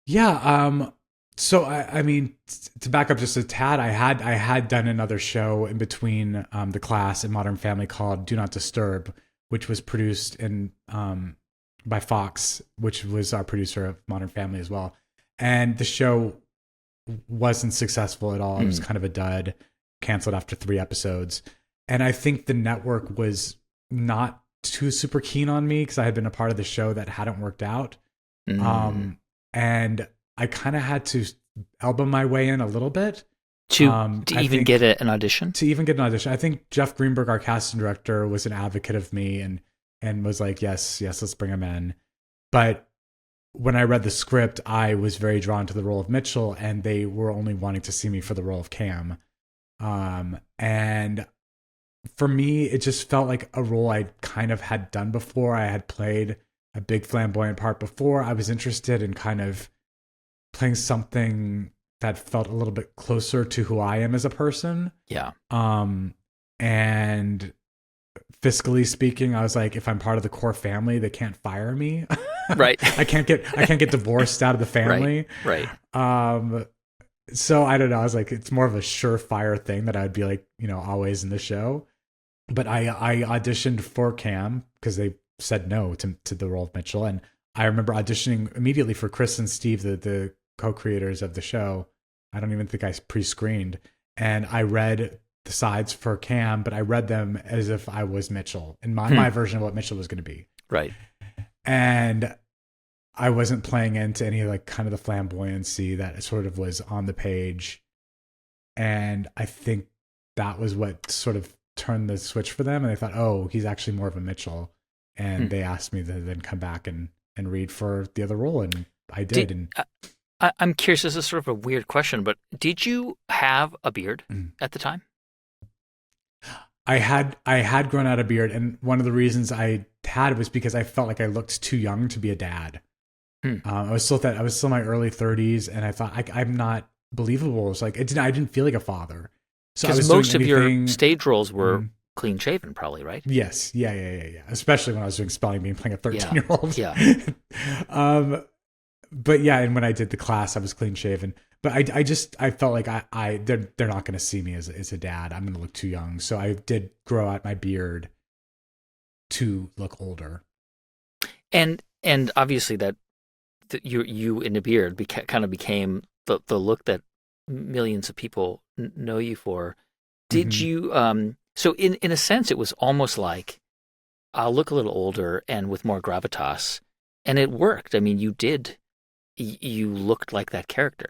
Yeah. So I mean, to back up just a tad, I had done another show in between the class and Modern Family called Do Not Disturb, which was produced in by Fox, which was our producer of Modern Family as well. And the show wasn't successful at all. It was kind of a dud, canceled after 3 episodes. And I think the network was not too super keen on me because I had been a part of the show that hadn't worked out. And I kind of had to elbow my way in a little bit to even get an audition. To even get an audition, I think Jeff Greenberg, our casting director, was an advocate of me and was like, yes, let's bring him in. But when I read the script, I was very drawn to the role of Mitchell, and they were only wanting to see me for the role of Cam. And for me, it just felt like a role I kind of had done before. I had played a big flamboyant part before. I was interested in kind of playing something that felt a little bit closer to who I am as a person. Yeah. And fiscally speaking, I was like, if I'm part of the core family, they can't fire me. Right. I can't get divorced out of the family. Right. So I don't know. I was like, it's more of a surefire thing that I'd be like, always in the show. But I auditioned for Cam because they said no to the role of Mitchell. And I remember auditioning immediately for Chris and Steve, the co-creators of the show. I don't even think I pre-screened. And I read the sides for Cam, but I read them as if I was Mitchell in my version of what Mitchell was going to be. Right. And I wasn't playing into any like kind of the flamboyancy that sort of was on the page. And I think that was what sort of turned the switch for them. And they thought, oh, he's actually more of a Mitchell. And they asked me to then come back and read for the other role. And I did. I'm curious, this is sort of a weird question, but did you have a beard at the time? I had grown out a beard. And one of the reasons I had was because I felt like I looked too young to be a dad. I was still in my early 30s, and I thought I'm not believable. It's like I didn't feel like a father. So because most of your stage roles were clean shaven, probably, right? Yes, yeah. Especially when I was doing spelling bee and playing a 13-year-old. Yeah. But yeah, and when I did the class, I was clean shaven. But I felt like they're not going to see me as a dad. I'm going to look too young. So I did grow out my beard to look older. And obviously that you in a beard kind of became the look that millions of people know you for. Did you so in a sense it was almost like I'll look a little older and with more gravitas, and it worked. I mean, you looked like that character.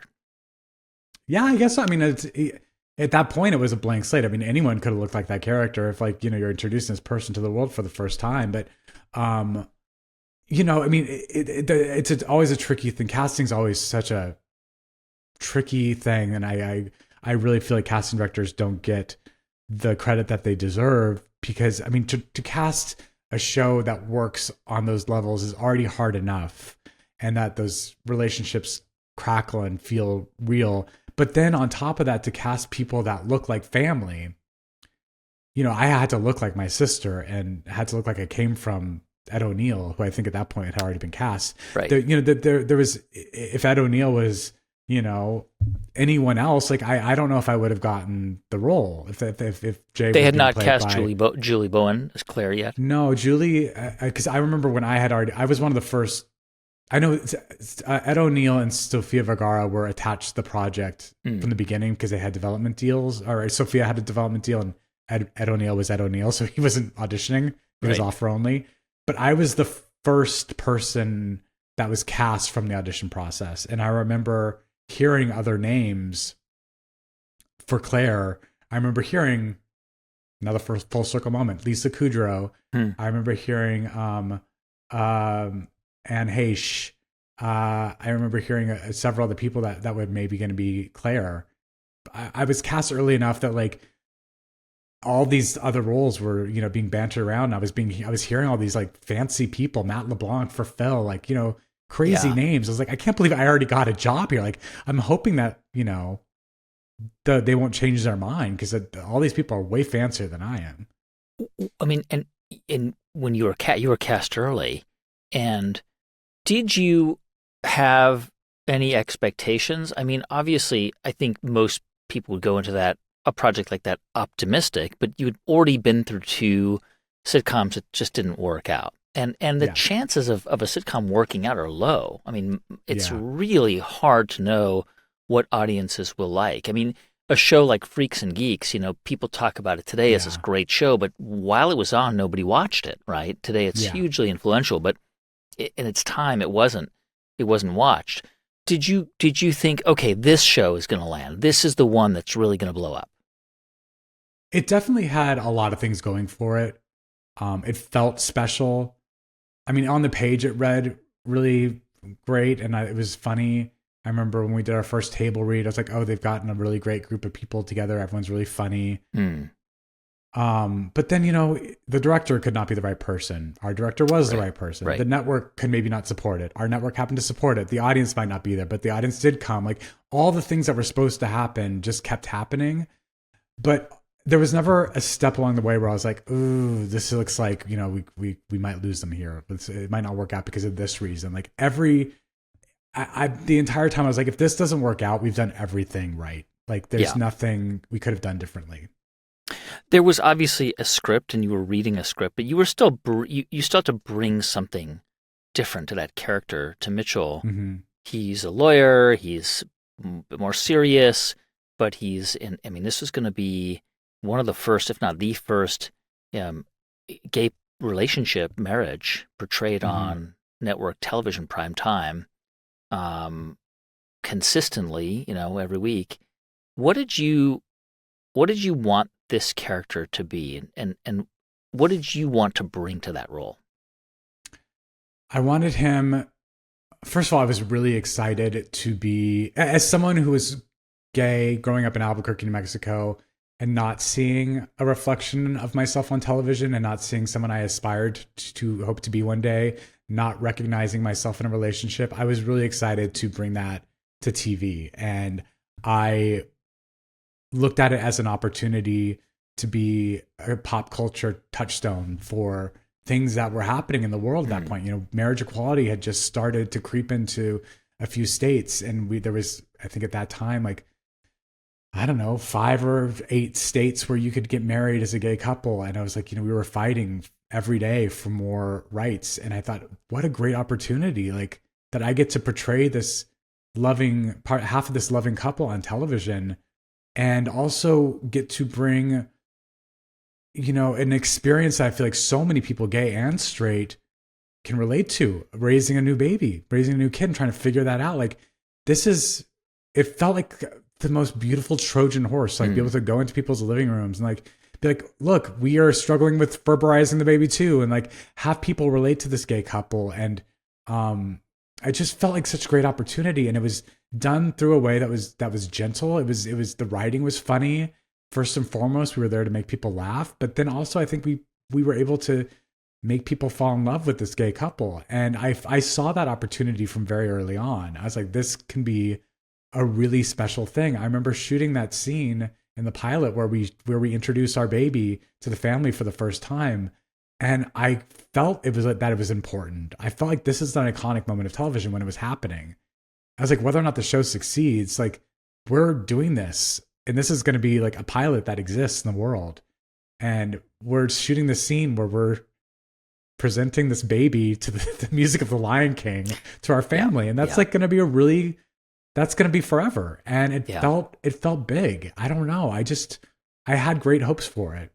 Yeah, I guess. I mean, at that point it was a blank slate. I mean, anyone could have looked like that character if you're introducing this person to the world for the first time. But I mean, it's always a tricky thing. Casting's always such a tricky thing, and I really feel like casting directors don't get the credit that they deserve, because I mean, to cast a show that works on those levels is already hard enough, and that those relationships crackle and feel real. But then on top of that, to cast people that look like family, I had to look like my sister and had to look like I came from Ed O'Neill, who I think at that point had already been cast. Right. There was, if Ed O'Neill was, anyone else, like I don't know if I would have gotten the role if Jay. They had not cast Julie Bowen as Claire yet. No, Julie, because I remember when I was one of the first. I know Ed O'Neill and Sofia Vergara were attached to the project from the beginning because they had development deals. Or Sofia had a development deal, and Ed O'Neill was Ed O'Neill, so he wasn't auditioning. He was offer only. But I was the first person that was cast from the audition process. And I remember hearing other names for Claire. I remember hearing another first full circle moment, Lisa Kudrow. I remember hearing Anne Heche. I remember hearing several other people that were maybe going to be Claire. I was cast early enough that like all these other roles were, being bantered around. I was hearing all these like fancy people, Matt LeBlanc for Phil, like, crazy names. I was like, I can't believe I already got a job here. Like, I'm hoping that, they won't change their mind, because all these people are way fancier than I am. I mean, and when you were cast early, and did you have any expectations? I mean, obviously, I think most people would go into a project like that optimistic, but you'd already been through two sitcoms that just didn't work out. And the Yeah. chances of a sitcom working out are low. I mean, it's Yeah. really hard to know what audiences will like. I mean, a show like Freaks and Geeks, people talk about it today as this Yeah. great show, but while it was on, nobody watched it, right? Today it's Yeah. hugely influential, but in its time it wasn't watched. Did you think, okay, this show is going to land? This is the one that's really going to blow up? It definitely had a lot of things going for it. It felt special. I mean, on the page, it read really great, and it was funny. I remember when we did our first table read, I was like, "Oh, they've gotten a really great group of people together. Everyone's really funny." Mm, But then, the director could not be the right person. Our director was the right, right person. right. The network could maybe not support it. Our network happened to support it. The audience might not be there, but the audience did come. Like all the things that were supposed to happen just kept happening. But there was never a step along the way where I was like, "Ooh, this looks like we might lose them here. It might not work out because of this reason." Like the entire time I was like, if this doesn't work out, we've done everything right. Like there's Yeah. nothing we could have done differently. There was obviously a script, and you were reading a script, but you were still you still had to bring something different to that character, to Mitchell. Mm-hmm. He's a lawyer. He's more serious, but he's in. I mean, this is going to be one of the first, if not the first, um, gay relationship marriage portrayed Mm-hmm. on network television prime time, um, consistently. Every week. What did you What did you want this character to be, and what did you want to bring to that role? I wanted him. First of all, I was really excited to be, as someone who was gay growing up in Albuquerque, New Mexico, and not seeing a reflection of myself on television and not seeing someone I aspired to hope to be one day, not recognizing myself in a relationship. I was really excited to bring that to TV. And I looked at it as an opportunity to be a pop culture touchstone for things that were happening in the world at that point. Marriage equality had just started to creep into a few states, and there was, I think at that time, like, I don't know, 5 or 8 states where you could get married as a gay couple. And I was like, we were fighting every day for more rights. And I thought, what a great opportunity, like that I get to portray this loving part, half of this loving couple on television, and also get to bring, an experience that I feel like so many people, gay and straight, can relate to, raising a new baby, raising a new kid, and trying to figure that out. Like it felt like the most beautiful Trojan horse, like be able to go into people's living rooms and like be like, look, we are struggling with fertilizing the baby too. And like have people relate to this gay couple. And I just felt like such a great opportunity. And it was done through a way that was gentle. It was the writing was funny. First and foremost, we were there to make people laugh. But then also I think we were able to make people fall in love with this gay couple. And I saw that opportunity from very early on. I was like, this can be a really special thing. I remember shooting that scene in the pilot where we introduce our baby to the family for the first time. And I felt it was important. I felt like this is an iconic moment of television when it was happening. I was like, whether or not the show succeeds, like we're doing this, and this is going to be like a pilot that exists in the world. And we're shooting this scene where we're presenting this baby to the music of the Lion King to our family. And that's like going to be that's going to be forever. And it felt big. I don't know. I had great hopes for it.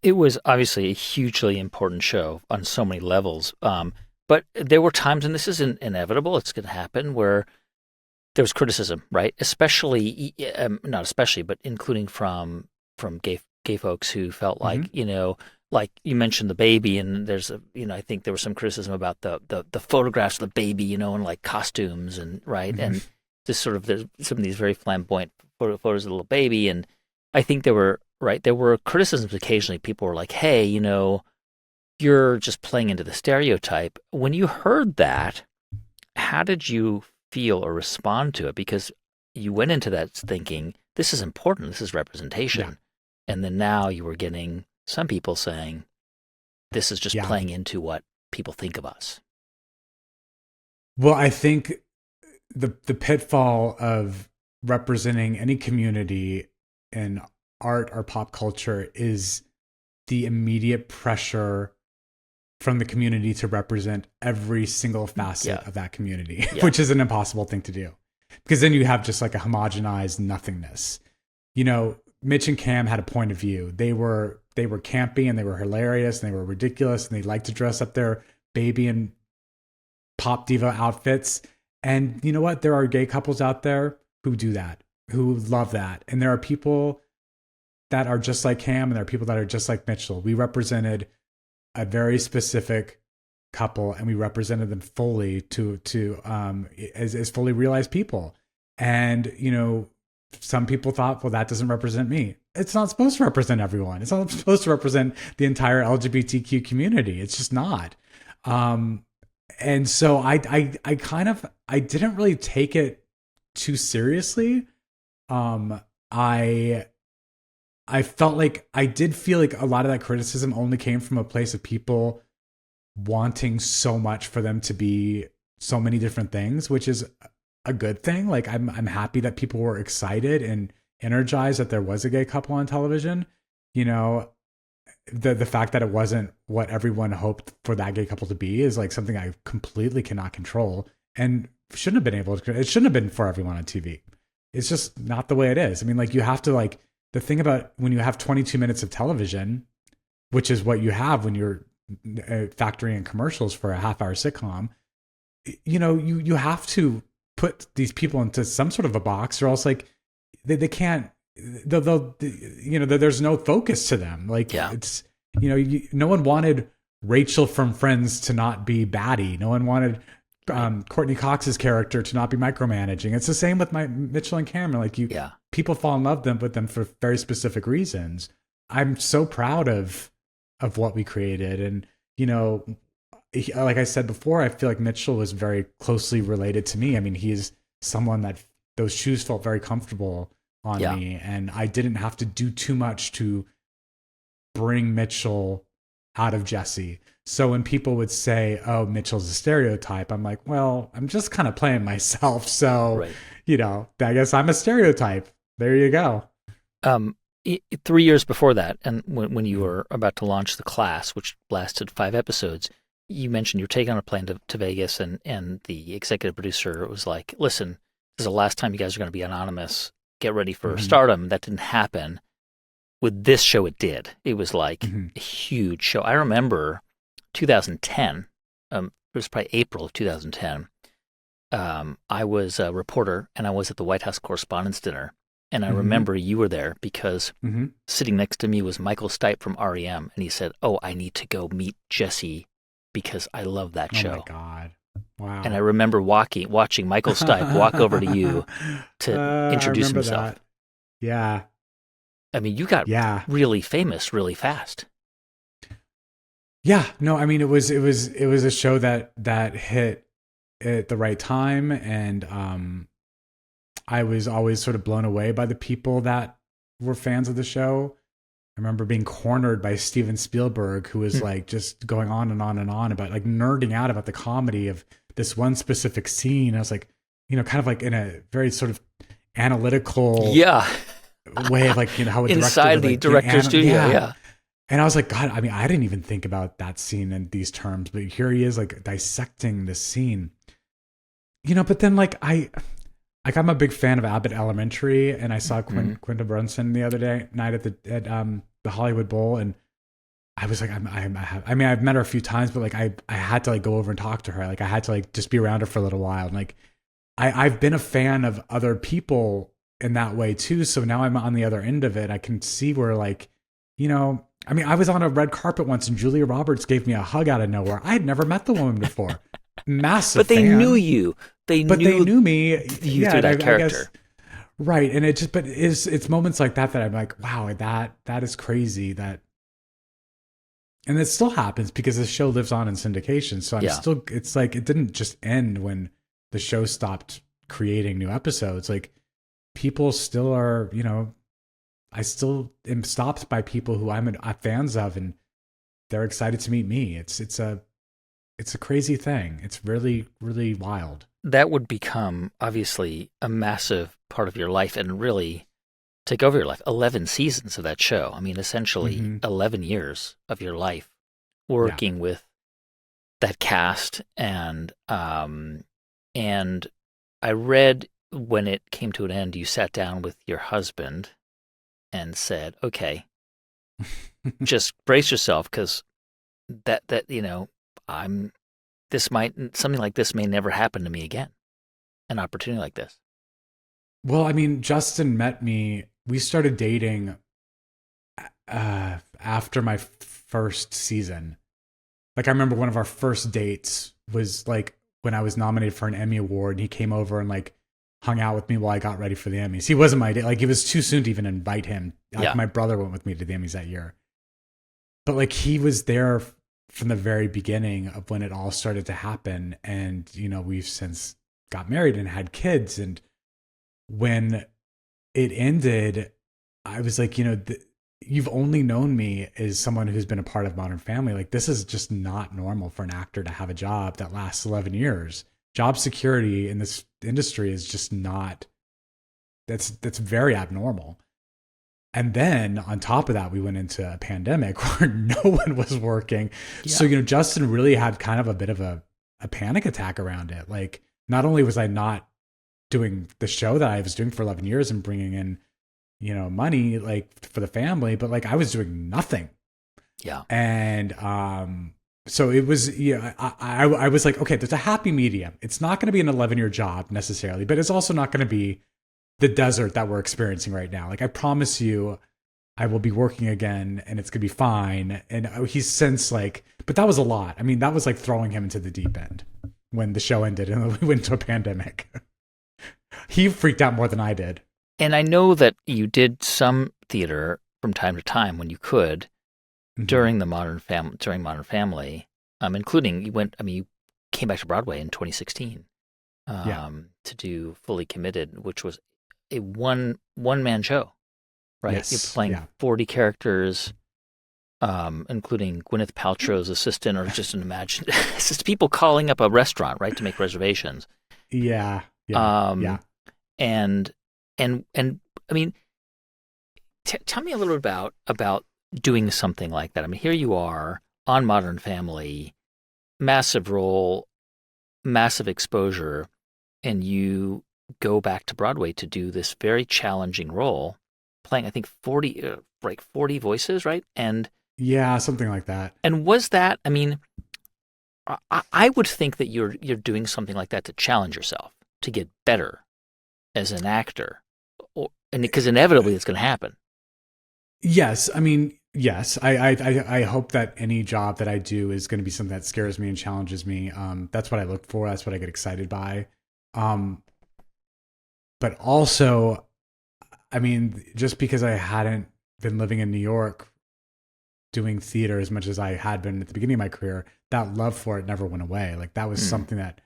It was obviously a hugely important show on so many levels. But there were times, and this is inevitable, it's going to happen, where there was criticism, right? Especially, not especially, but including from gay folks who felt like, like you mentioned the baby, and there's I think there was some criticism about the photographs of the baby, and like costumes and right, and just sort of there's some of these very flamboyant photos of the little baby, and I think there were criticisms occasionally. People were like, hey, you're just playing into the stereotype. When you heard that, how did you feel or respond to it? Because you went into that thinking, this is important, this is representation. Yeah. And then now you were getting some people saying, this is just playing into what people think of us. Well, I think the pitfall of representing any community in art or pop culture is the immediate pressure from the community to represent every single facet of that community, which is an impossible thing to do, because then you have just like a homogenized nothingness. You know, Mitch and Cam had a point of view. They were campy and they were hilarious and they were ridiculous and they liked to dress up their baby and pop diva outfits. And you know what? There are gay couples out there who do that, who love that. And there are people that are just like Cam and there are people that are just like Mitchell. We represented a very specific couple and we represented them fully as fully realized people. And, you know, some people thought, well, that doesn't represent me. It's not supposed to represent everyone. It's not supposed to represent the entire LGBTQ community. It's just not. And so I didn't really take it too seriously. I felt like I did feel like a lot of that criticism only came from a place of people wanting so much for them to be so many different things, which is a good thing. Like I'm happy that people were excited and energized that there was a gay couple on television. You know, the fact that it wasn't what everyone hoped for that gay couple to be is like something I completely cannot control and shouldn't have been able to. It shouldn't have been for everyone on TV. It's just not the way it is. I mean, like you have to like, the thing about when you have 22 minutes of television, which is what you have when you're factoring in commercials for a half-hour sitcom, you know, you have to put these people into some sort of a box, or else like they can't. They'll you know, there's no focus to them. Like it's, you know, no one wanted Rachel from Friends to not be batty. No one wanted Courtney Cox's character to not be micromanaging. It's the same with Mitchell and Cameron. Like people fall in love with them for very specific reasons. I'm so proud of what we created. And, you know, like I said before, I feel like Mitchell was very closely related to me. I mean, he's someone that those shoes felt very comfortable on me, and I didn't have to do too much to bring Mitchell out of Jesse. So when people would say, oh, Mitchell's a stereotype, I'm like, well, I'm just kind of playing myself. So, you know, I guess I'm a stereotype. There you go. 3 years before that, and when you were about to launch The Class, which lasted 5 episodes, you mentioned you were taking on a plane to Vegas, and the executive producer was like, listen, this is the last time you guys are going to be anonymous. Get ready for stardom. That didn't happen. With this show, it did. It was like a huge show. I remember 2010, it was probably April of 2010, I was a reporter, and I was at the White House Correspondents' Dinner. And I remember you were there because sitting next to me was Michael Stipe from REM. And he said, oh, I need to go meet Jesse because I love that show. Oh, my God. Wow. And I remember watching Michael Stipe walk over to you to introduce himself. That. Yeah. I mean, you got really famous really fast. Yeah. No, I mean, it was a show that hit at the right time. And I was always sort of blown away by the people that were fans of the show. I remember being cornered by Steven Spielberg, who was like just going on and on and on about like nerding out about the comedy of this one specific scene. I was like, you know, kind of like in a very sort of analytical way of like, you know, how it inside the director's studio. And I was like, God, I mean, I didn't even think about that scene in these terms, but here he is like dissecting this scene, you know. But then like I'm a big fan of Abbott Elementary, and I saw Quinta Brunson the other night at the Hollywood Bowl, and I was like, I mean, I've met her a few times, but like I had to like go over and talk to her. Like I had to like just be around her for a little while. And like I've been a fan of other people in that way too. So now I'm on the other end of it. I can see where like, you know, I mean, I was on a red carpet once and Julia Roberts gave me a hug out of nowhere. I had never met the woman before. Massive But they fan. knew you. They knew me. You through that character. I guess, right. And it's moments like that I'm like, wow, that is crazy. And it still happens because the show lives on in syndication. So I'm still, it's like, it didn't just end when the show stopped creating new episodes. Like people still are, you know, I still am stopped by people who I'm fans of, and they're excited to meet me. It's a it's a crazy thing. It's really, really wild. That would become obviously a massive part of your life and really take over your life. 11 seasons of that show. I mean, essentially 11 years of your life working with that cast. And I read when it came to an end, you sat down with your husband and said, okay, just brace yourself, because something like this may never happen to me again. An opportunity like this. Well, I mean, Justin met me. We started dating after my first season. Like, I remember one of our first dates was like when I was nominated for an Emmy Award, and he came over and like hung out with me while I got ready for the Emmys. He wasn't my date. Like, it was too soon to even invite him. Like, my brother went with me to the Emmys that year. But like, he was there from the very beginning of when it all started to happen. And, you know, we've since got married and had kids. And when it ended, I was like, you know, you've only known me as someone who's been a part of Modern Family. Like, this is just not normal for an actor to have a job that lasts 11 years. Job security in this industry is just not, that's very abnormal. And then on top of that, we went into a pandemic where no one was working. Yeah. So, you know, Justin really had kind of a bit of a panic attack around it. Like, not only was I not doing the show that I was doing for 11 years and bringing in, you know, money like for the family, but like I was doing nothing. Yeah. And so it was, I was like, okay, there's a happy medium. It's not going to be an 11-year job necessarily, but it's also not going to be the desert that we're experiencing right now. Like, I promise you, I will be working again and it's going to be fine. And he's since like, but that was a lot. I mean, that was like throwing him into the deep end when the show ended and we went into a pandemic. He freaked out more than I did. And I know that you did some theater from time to time when you could during Modern Family, including you came back to Broadway in 2016 to do Fully Committed, which was a one-man show, right? Yes. You're playing 40 characters, including Gwyneth Paltrow's assistant, or just it's just people calling up a restaurant, right, to make reservations. Yeah. And I mean, tell me a little bit about doing something like that. I mean, here you are on Modern Family, massive role, massive exposure, and you go back to Broadway to do this very challenging role, playing, I think, 40 voices, right? And yeah, something like that. And was that, I mean, I would think that you're doing something like that to challenge yourself, to get better as an actor, and because inevitably it's going to happen. Yes, I mean, yes. I hope that any job that I do is going to be something that scares me and challenges me. That's what I look for. That's what I get excited by. But also, I mean, just because I hadn't been living in New York doing theater as much as I had been at the beginning of my career, that love for it never went away. Like, that was something that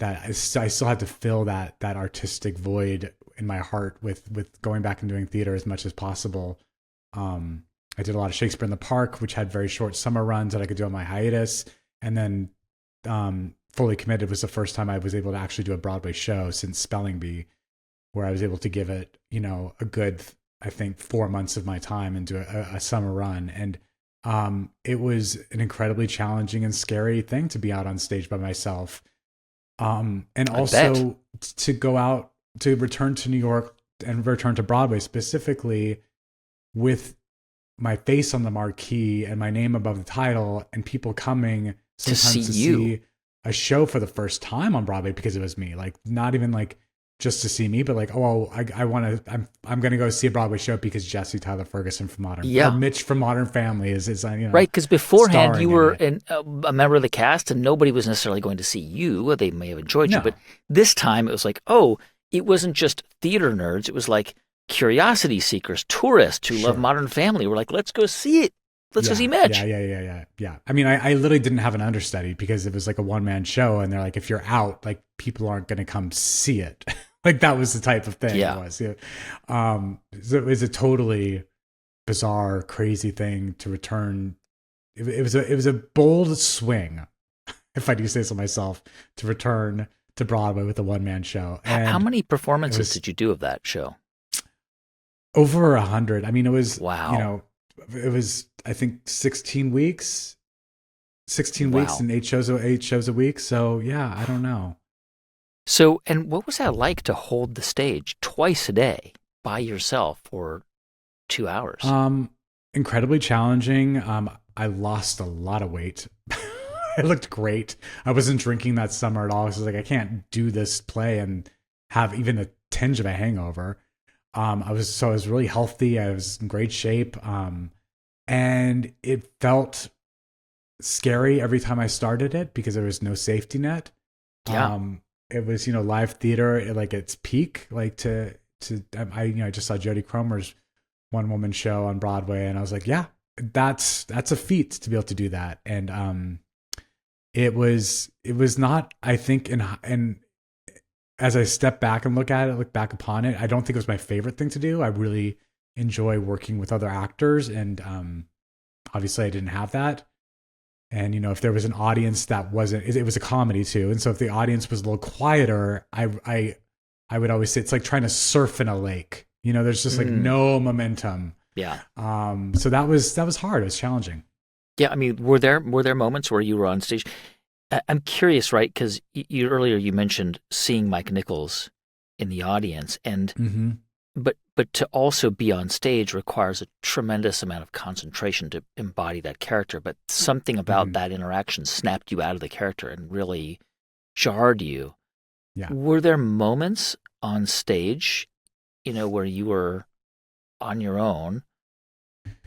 I still had to fill that artistic void in my heart with going back and doing theater as much as possible. I did a lot of Shakespeare in the Park, which had very short summer runs that I could do on my hiatus. And then Fully Committed was the first time I was able to actually do a Broadway show since Spelling Bee, where I was able to give it, you know, a good, I think, 4 months of my time and do a summer run. And it was an incredibly challenging and scary thing to be out on stage by myself. And also to go out, to return to New York and return to Broadway specifically with my face on the marquee and my name above the title, and people coming sometimes to see a show for the first time on Broadway because it was me. Like, not even like just to see me, but like, oh, I'm going to go see a Broadway show because Jesse Tyler Ferguson from Mitch from Modern Family is you know, right? Because beforehand you were a member of the cast, and nobody was necessarily going to see you. They may have enjoyed you, but this time it was like, oh, it wasn't just theater nerds. It was like curiosity seekers, tourists who love Modern Family. We're like, let's go see it. Let's go see Mitch. Yeah. I mean, I literally didn't have an understudy because it was like a one-man show, and they're like, if you're out, like, people aren't going to come see it. Like, that was the type of thing it was. So it was a totally bizarre, crazy thing to return. It was a bold swing. if I do say so myself, to return to Broadway with a one-man show. And how many performances did you do of that show? Over 100. I mean, it was, wow. It was, I think 16 weeks Wow. and 8 shows a week. So yeah, I don't know. So, and what was that like to hold the stage twice a day by yourself for 2 hours? Incredibly challenging. I lost a lot of weight. I looked great. I wasn't drinking that summer at all. I was like, I can't do this play and have even a tinge of a hangover. I was really healthy. I was in great shape. And it felt scary every time I started it because there was no safety net. Yeah. It was, live theater at like its peak, like I just saw Jodie Cromer's one woman show on Broadway, and I was like, yeah, that's a feat to be able to do that. And it was not, I think, and as I step back and look back upon it, I don't think it was my favorite thing to do. I really enjoy working with other actors, and obviously I didn't have that. And if there was an audience that wasn't, it was a comedy too, and so if the audience was a little quieter, I would always say it's like trying to surf in a lake. There's just like no momentum. Yeah. So that was hard. It was challenging. Yeah. I mean, were there moments where you were on stage? I'm curious, right? Because earlier you mentioned seeing Mike Nichols in the audience, and but to also be on stage requires a tremendous amount of concentration to embody that character. But something about that interaction snapped you out of the character and really jarred you. Yeah. Were there moments on stage, where you were on your own,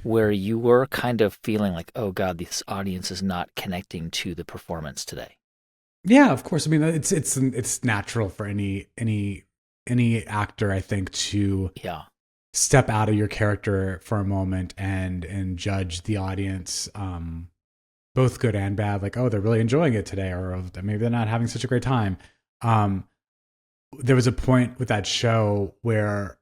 where you were kind of feeling like, oh God, this audience is not connecting to the performance today? Yeah, of course. I mean, it's natural for any actor, I think, to step out of your character for a moment and judge the audience, both good and bad. Like, oh, they're really enjoying it today, or maybe they're not having such a great time. There was a point with that show where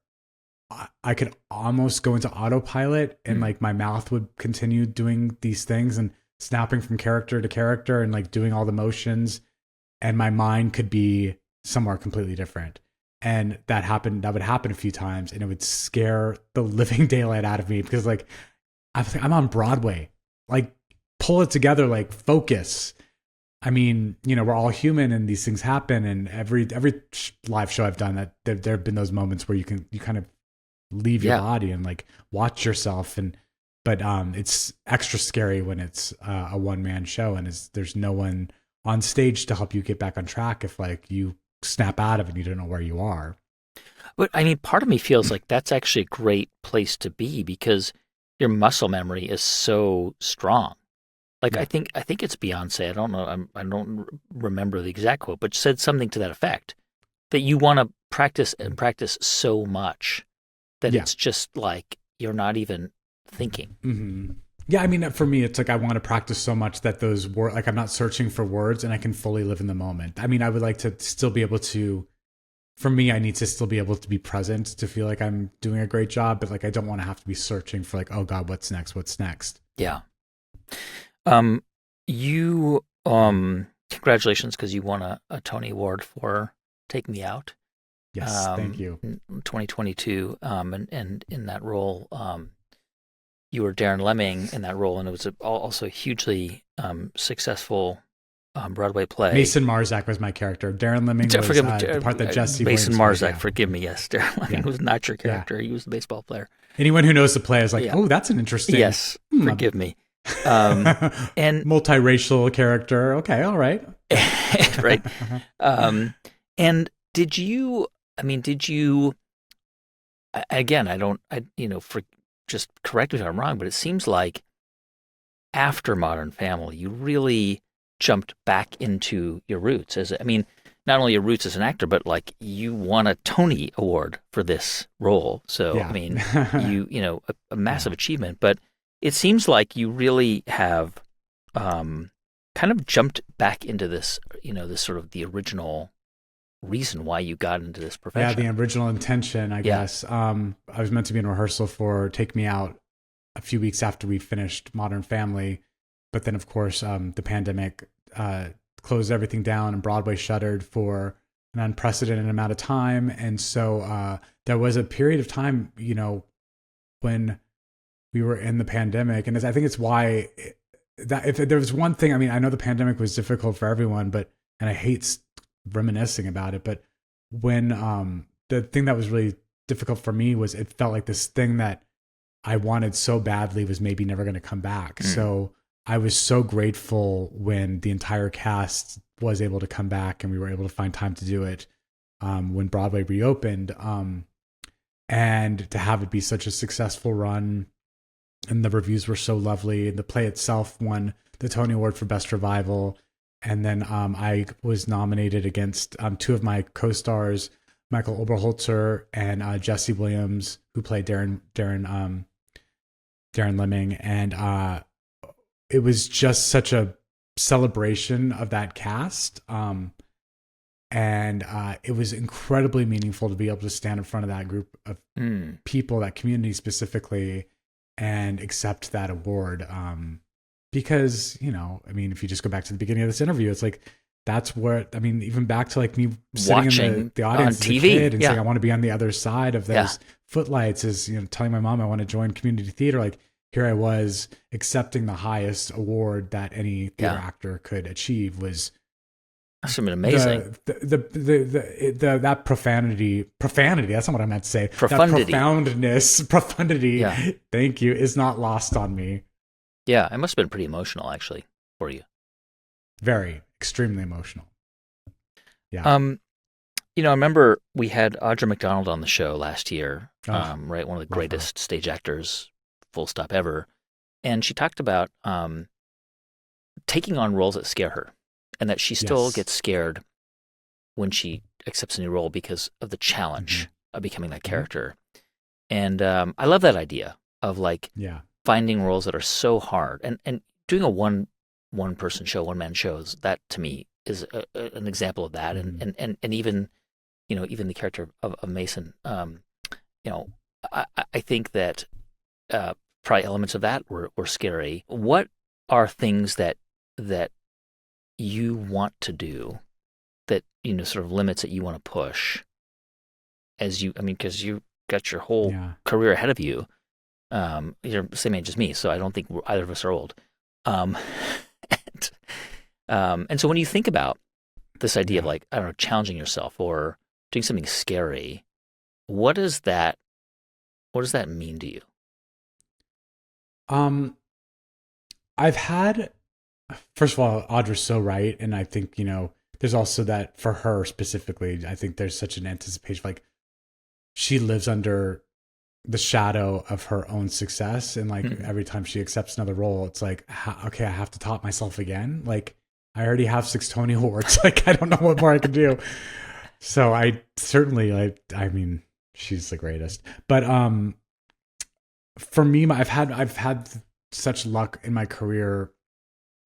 I could almost go into autopilot, and like my mouth would continue doing these things and snapping from character to character and like doing all the motions, and my mind could be somewhere completely different. And that would happen a few times, and it would scare the living daylight out of me because like I'm on Broadway. Like, pull it together, like focus. I mean, we're all human and these things happen, and every live show I've done, that there have been those moments where you kind of leave your body and like watch yourself, but it's extra scary when it's a one-man show and there's no one on stage to help you get back on track if like you snap out of it and you don't know where you are. But I mean, part of me feels like that's actually a great place to be because your muscle memory is so strong. Like, I think it's Beyonce. I don't know. I don't remember the exact quote, but said something to that effect, that you want to practice and practice so much that it's just like you're not even thinking. Mm-hmm. Yeah, I mean, for me, it's like I want to practice so much that those words, like I'm not searching for words and I can fully live in the moment. I mean, I would like to still be able to, for me, I need to still be able to be present to feel like I'm doing a great job, but like I don't want to have to be searching for like, oh God, what's next? What's next? Yeah. You, congratulations, because you won a Tony Award for Take Me Out. Yes, thank you. In 2022. And in that role, you were Darren Lemming in that role, and it was also a hugely successful Broadway play. Mason Marzak was my character. Darren Lemming was the part that Jesse Mason Williams Marzak, forgive me, yes. Darren Lemming was not your character. He was the baseball player. Anyone who knows the play is like, oh, that's an interesting... Yes, forgive me. And multiracial character. Okay, all right. Right. And did you, again, just correct me if I'm wrong, but it seems like after Modern Family, you really jumped back into your roots not only your roots as an actor, but like you won a Tony Award for this role. So, I mean, a massive achievement, but it seems like you really have kind of jumped back into this, this sort of the original reason why you got into this profession. Yeah, the original intention, I guess. I was meant to be in rehearsal for Take Me Out a few weeks after we finished Modern Family, but then of course the pandemic closed everything down and Broadway shuttered for an unprecedented amount of time. And so there was a period of time, when we were in the pandemic. And I think it's why that if there was one thing, I mean, I know the pandemic was difficult for everyone, and I hate reminiscing about it, but when the thing that was really difficult for me was it felt like this thing that I wanted so badly was maybe never going to come back. So I was so grateful when the entire cast was able to come back and we were able to find time to do it when Broadway reopened, and to have it be such a successful run. And the reviews were so lovely. The play itself won the Tony Award for Best Revival. And then I was nominated against two of my co-stars, Michael Oberholzer and Jesse Williams, who played Darren Lemming. And it was just such a celebration of that cast. And it was incredibly meaningful to be able to stand in front of that group of people, that community specifically, and accept that award. Because, I mean, if you just go back to the beginning of this interview, it's like, that's what, I mean, even back to like me sitting watching in the audience on as TV a kid and saying, I want to be on the other side of those footlights, is, telling my mom I want to join community theater. Like, here I was accepting the highest award that any theater actor could achieve. Was That's been amazing. That profanity, that's not what I meant to say. Profundity. That profundity, thank you, is not lost on me. Yeah, it must have been pretty emotional, actually, for you. Very, extremely emotional. Yeah. I remember we had Audra McDonald on the show last year, right? One of the greatest stage actors, full stop, ever. And she talked about taking on roles that scare her, and that she still gets scared when she accepts a new role because of the challenge of becoming that character. And I love that idea of like finding roles that are so hard, and doing a one person show, one man shows. That to me is an example of that. And even even the character of Mason. I think that probably elements of that were scary. What are things that you want to do that, sort of limits that you want to push because you got your whole career ahead of you. You're the same age as me, so I don't think either of us are old. And so when you think about this idea of like, I don't know, challenging yourself or doing something scary, what does that mean to you? I've had, first of all, Audra's so right. And I think, there's also that for her specifically, I think there's such an anticipation, like she lives under the shadow of her own success. And like every time she accepts another role, it's like, okay, I have to top myself again. Like I already have 6 Tony Awards. Like, I don't know what more I can do. So I certainly, I mean, she's the greatest, but, for me, I've had such luck in my career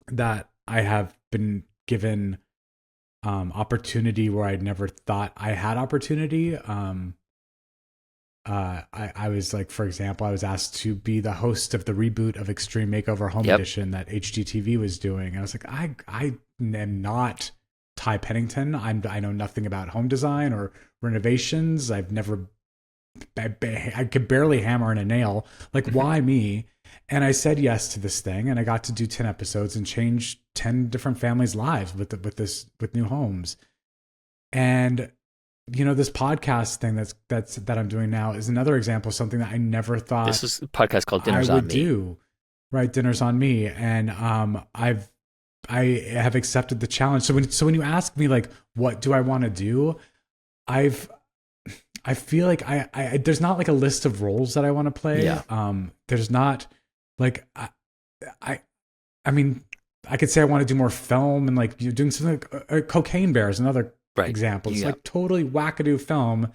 that I have been given opportunity where I never thought I had opportunity. I was like, for example, I was asked to be the host of the reboot of Extreme Makeover Home Edition that HGTV was doing. And I was like, I am not Ty Pennington. I know nothing about home design or renovations. I could barely hammer in a nail. Like, why me? And I said yes to this thing, and I got to do 10 episodes and change 10 different families' lives with new homes. And this podcast thing that I'm doing now is another example of something that I never thought this is a podcast called Dinner's I on would Me. do. Right, Dinner's on Me, and I have accepted the challenge. So when you ask me like, what do I want to do, I feel like I there's not like a list of roles that I want to play. There's not like I mean, I could say I want to do more film and like you're doing something like Cocaine Bear is another example. It's like totally wackadoo film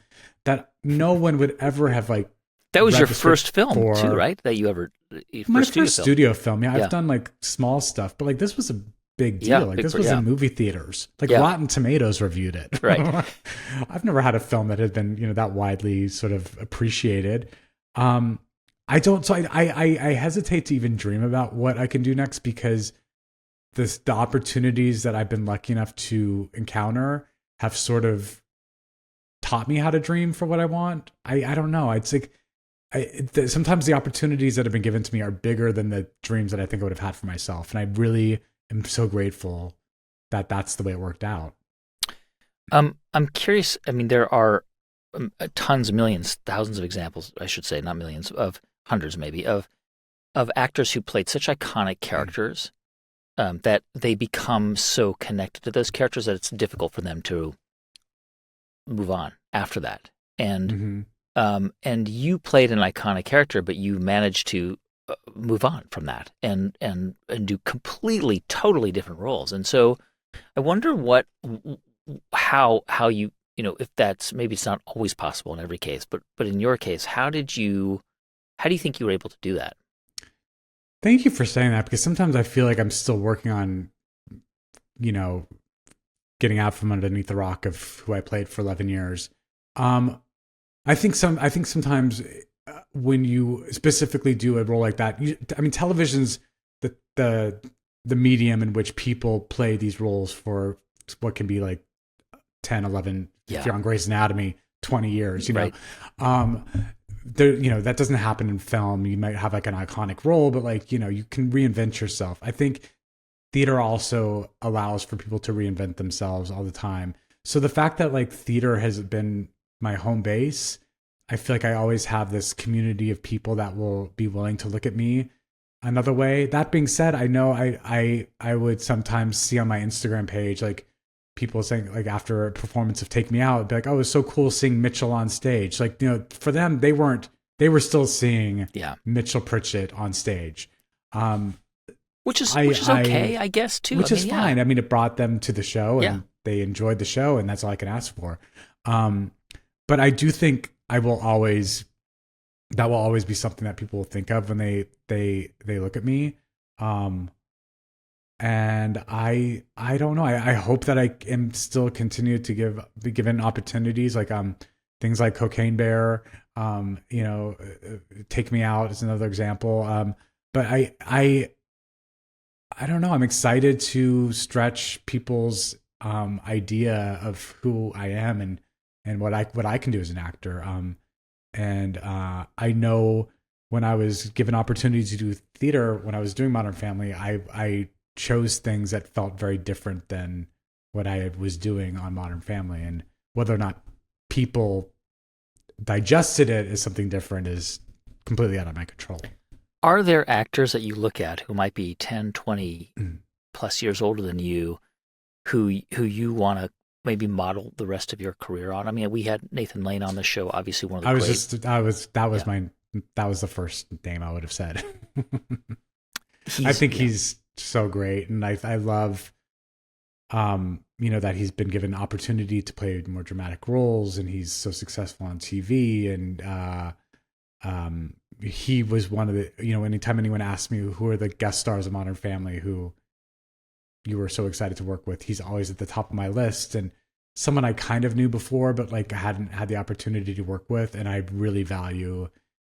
that no one would ever have like. That was your first film too, right? That you ever my first studio film. Yeah, I've done like small stuff, but like this was a big deal. Like this was in movie theaters. Like Rotten Tomatoes reviewed it. Right. I've never had a film that had been, that widely sort of appreciated. I hesitate to even dream about what I can do next because the opportunities that I've been lucky enough to encounter have sort of taught me how to dream for what I want. I don't know. It's like sometimes the opportunities that have been given to me are bigger than the dreams that I think I would have had for myself. And I really am so grateful that that's the way it worked out. I'm curious. I mean, there are tons, millions, thousands of examples, I should say, not millions, of hundreds maybe, of actors who played such iconic characters that they become so connected to those characters that it's difficult for them to move on after that. And and you played an iconic character, but you managed to move on from that and do completely, totally different roles. And so I wonder how you if that's, maybe it's not always possible in every case, but in your case, how do you think you were able to do that? Thank you for saying that, because sometimes I feel like I'm still working on, getting out from underneath the rock of who I played for 11 years. I think sometimes when you specifically do a role like that, television's the medium in which people play these roles for what can be like 10, 11, if you're on Grey's Anatomy, 20 years, right. That doesn't happen in film. You might have like an iconic role, but you can reinvent yourself. I think theater also allows for people to reinvent themselves all the time. So the fact that like theater has been my home base, I feel like I always have this community of people that will be willing to look at me another way. That being said, I know I would sometimes see on my Instagram page, like, people saying, like, after a performance of Take Me Out, it'd be like, oh, it was so cool seeing Mitchell on stage. Like, for them, they were still seeing Mitchell Pritchett on stage. Which is okay, I guess, too. Which is fine. I mean, it brought them to the show and they enjoyed the show, and that's all I can ask for. But I do think that will always be something that people will think of when they look at me. And I don't know. I hope that I am still continue to be given opportunities, like things like Cocaine Bear, Take Me Out is another example. But I don't know. I'm excited to stretch people's idea of who I am and what I can do as an actor. And I know when I was given opportunities to do theater, when I was doing Modern Family, I chose things that felt very different than what I was doing on Modern Family. And whether or not people digested it as something different is completely out of my control. Are there actors that you look at who might be 10, 20 plus years older than you who you want to maybe model the rest of your career on? I mean, we had Nathan Lane on the show, obviously one of the that was the first name I would have said. I think he's so great, and I love that he's been given opportunity to play more dramatic roles, and he's so successful on TV. And he was one of the, anytime anyone asked me who are the guest stars of Modern Family who you were so excited to work with, he's always at the top of my list, and someone I kind of knew before, but like I hadn't had the opportunity to work with. And I really value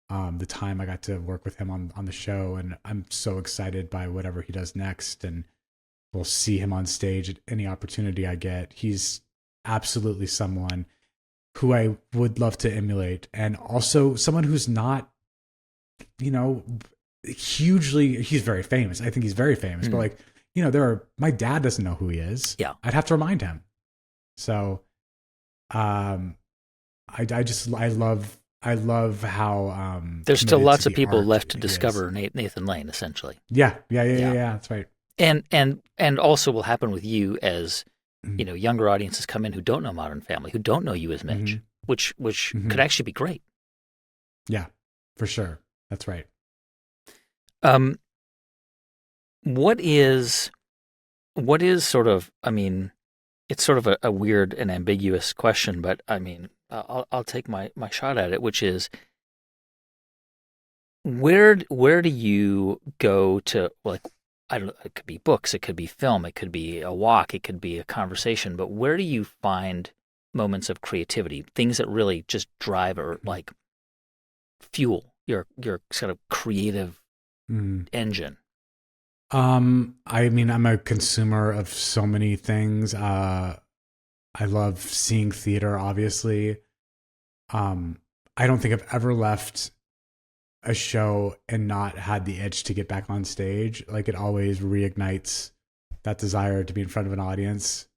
the time I got to work with him on the show. And I'm so excited by whatever he does next. And we'll see him on stage at any opportunity I get. He's absolutely someone who I would love to emulate. And also someone who's not, hugely, he's very famous. I think he's very famous, but like, my dad doesn't know who he is. Yeah. I'd have to remind him. So, I love how there's still lots of people left to discover Nathan Lane, essentially. Yeah, that's right. And also will happen with you as younger audiences come in who don't know Modern Family, who don't know you as Mitch, which could actually be great. Yeah, for sure. That's right. What is sort of, I mean, it's sort of a weird and ambiguous question, but I mean, I'll take my shot at it, which is, where do you go to, like, I don't know, it could be books, it could be film, it could be a walk, it could be a conversation, but where do you find moments of creativity, things that really just drive or like fuel your sort of creative engine? I mean, I'm a consumer of so many things. I love seeing theater, obviously. I don't think I've ever left a show and not had the itch to get back on stage. Like, it always reignites that desire to be in front of an audience.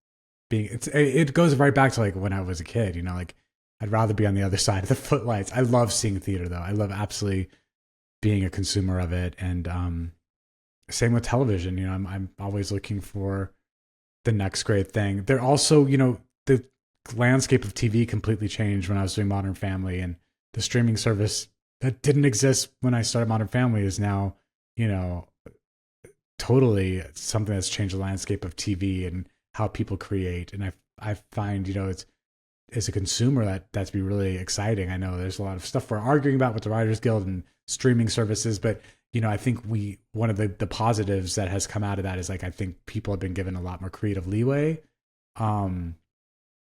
It goes right back to like when I was a kid, you know, like I'd rather be on the other side of the footlights. I love seeing theater though. I love absolutely being a consumer of it. And same with television, you know, I'm always looking for the next great thing. They're also, you know, the landscape of TV completely changed when I was doing Modern Family, and the streaming service that didn't exist when I started Modern Family is now, you know, totally something that's changed the landscape of TV and how people create. And I find, you know, it's as a consumer that's be really exciting. I know there's a lot of stuff we're arguing about with the Writers Guild and streaming services, but you know, I think one of the positives that has come out of that is like, I think people have been given a lot more creative leeway, at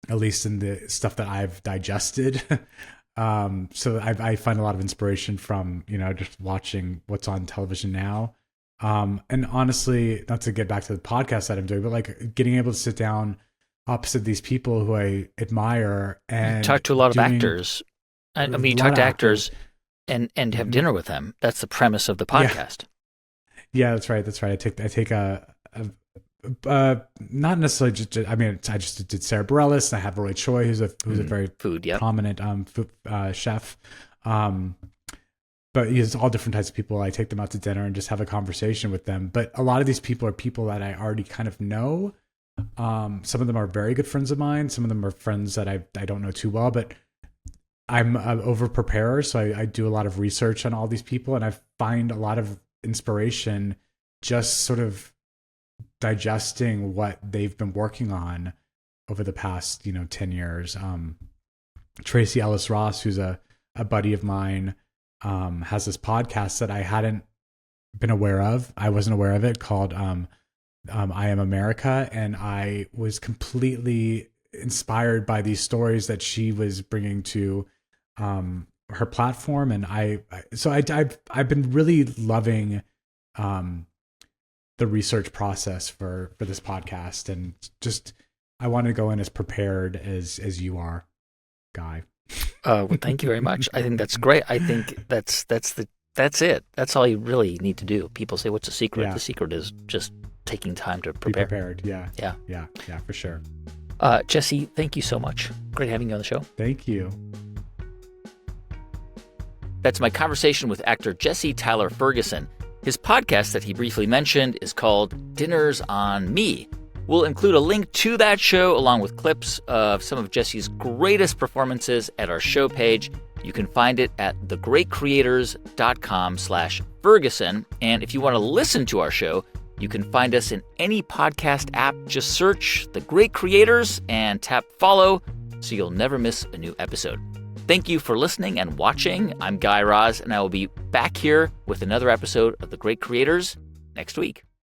least in the stuff that I've digested. So I find a lot of inspiration from, you know, just watching what's on television now. And honestly, not to get back to the podcast that I'm doing, but like getting able to sit down opposite these people who I admire and you talk to a lot of actors. I mean, you talk to actors and have dinner with them. That's the premise of the podcast. Yeah, that's right. That's right. I take a not necessarily just, I mean, I just did Sarah Bareilles, and I have Roy Choi, who's a very prominent chef. But it's all different types of people. I take them out to dinner and just have a conversation with them. But a lot of these people are people that I already kind of know. Some of them are very good friends of mine. Some of them are friends that I don't know too well, but I'm an over-preparer. So I do a lot of research on all these people, and I find a lot of inspiration just sort of digesting what they've been working on over the past, 10 years. Tracy Ellis Ross, who's a buddy of mine, has this podcast that I hadn't been aware of. I wasn't aware of it, called I Am America. And I was completely inspired by these stories that she was bringing to her platform. And I've been really loving the research process for this podcast. And just, I want to go in as prepared as you are, Guy. Well, thank you very much. I think that's great. I think that's it. That's all you really need to do. People say, "What's the secret?" Yeah. The secret is just taking time to prepare. Be prepared. Yeah, for sure. Jesse, thank you so much. Great having you on the show. Thank you. That's my conversation with actor Jesse Tyler Ferguson. His podcast that he briefly mentioned is called Dinners on Me. We'll include a link to that show along with clips of some of Jesse's greatest performances at our show page. You can find it at thegreatcreators.com/Ferguson. And if you want to listen to our show, you can find us in any podcast app. Just search The Great Creators and tap follow so you'll never miss a new episode. Thank you for listening and watching. I'm Guy Raz, and I will be back here with another episode of The Great Creators next week.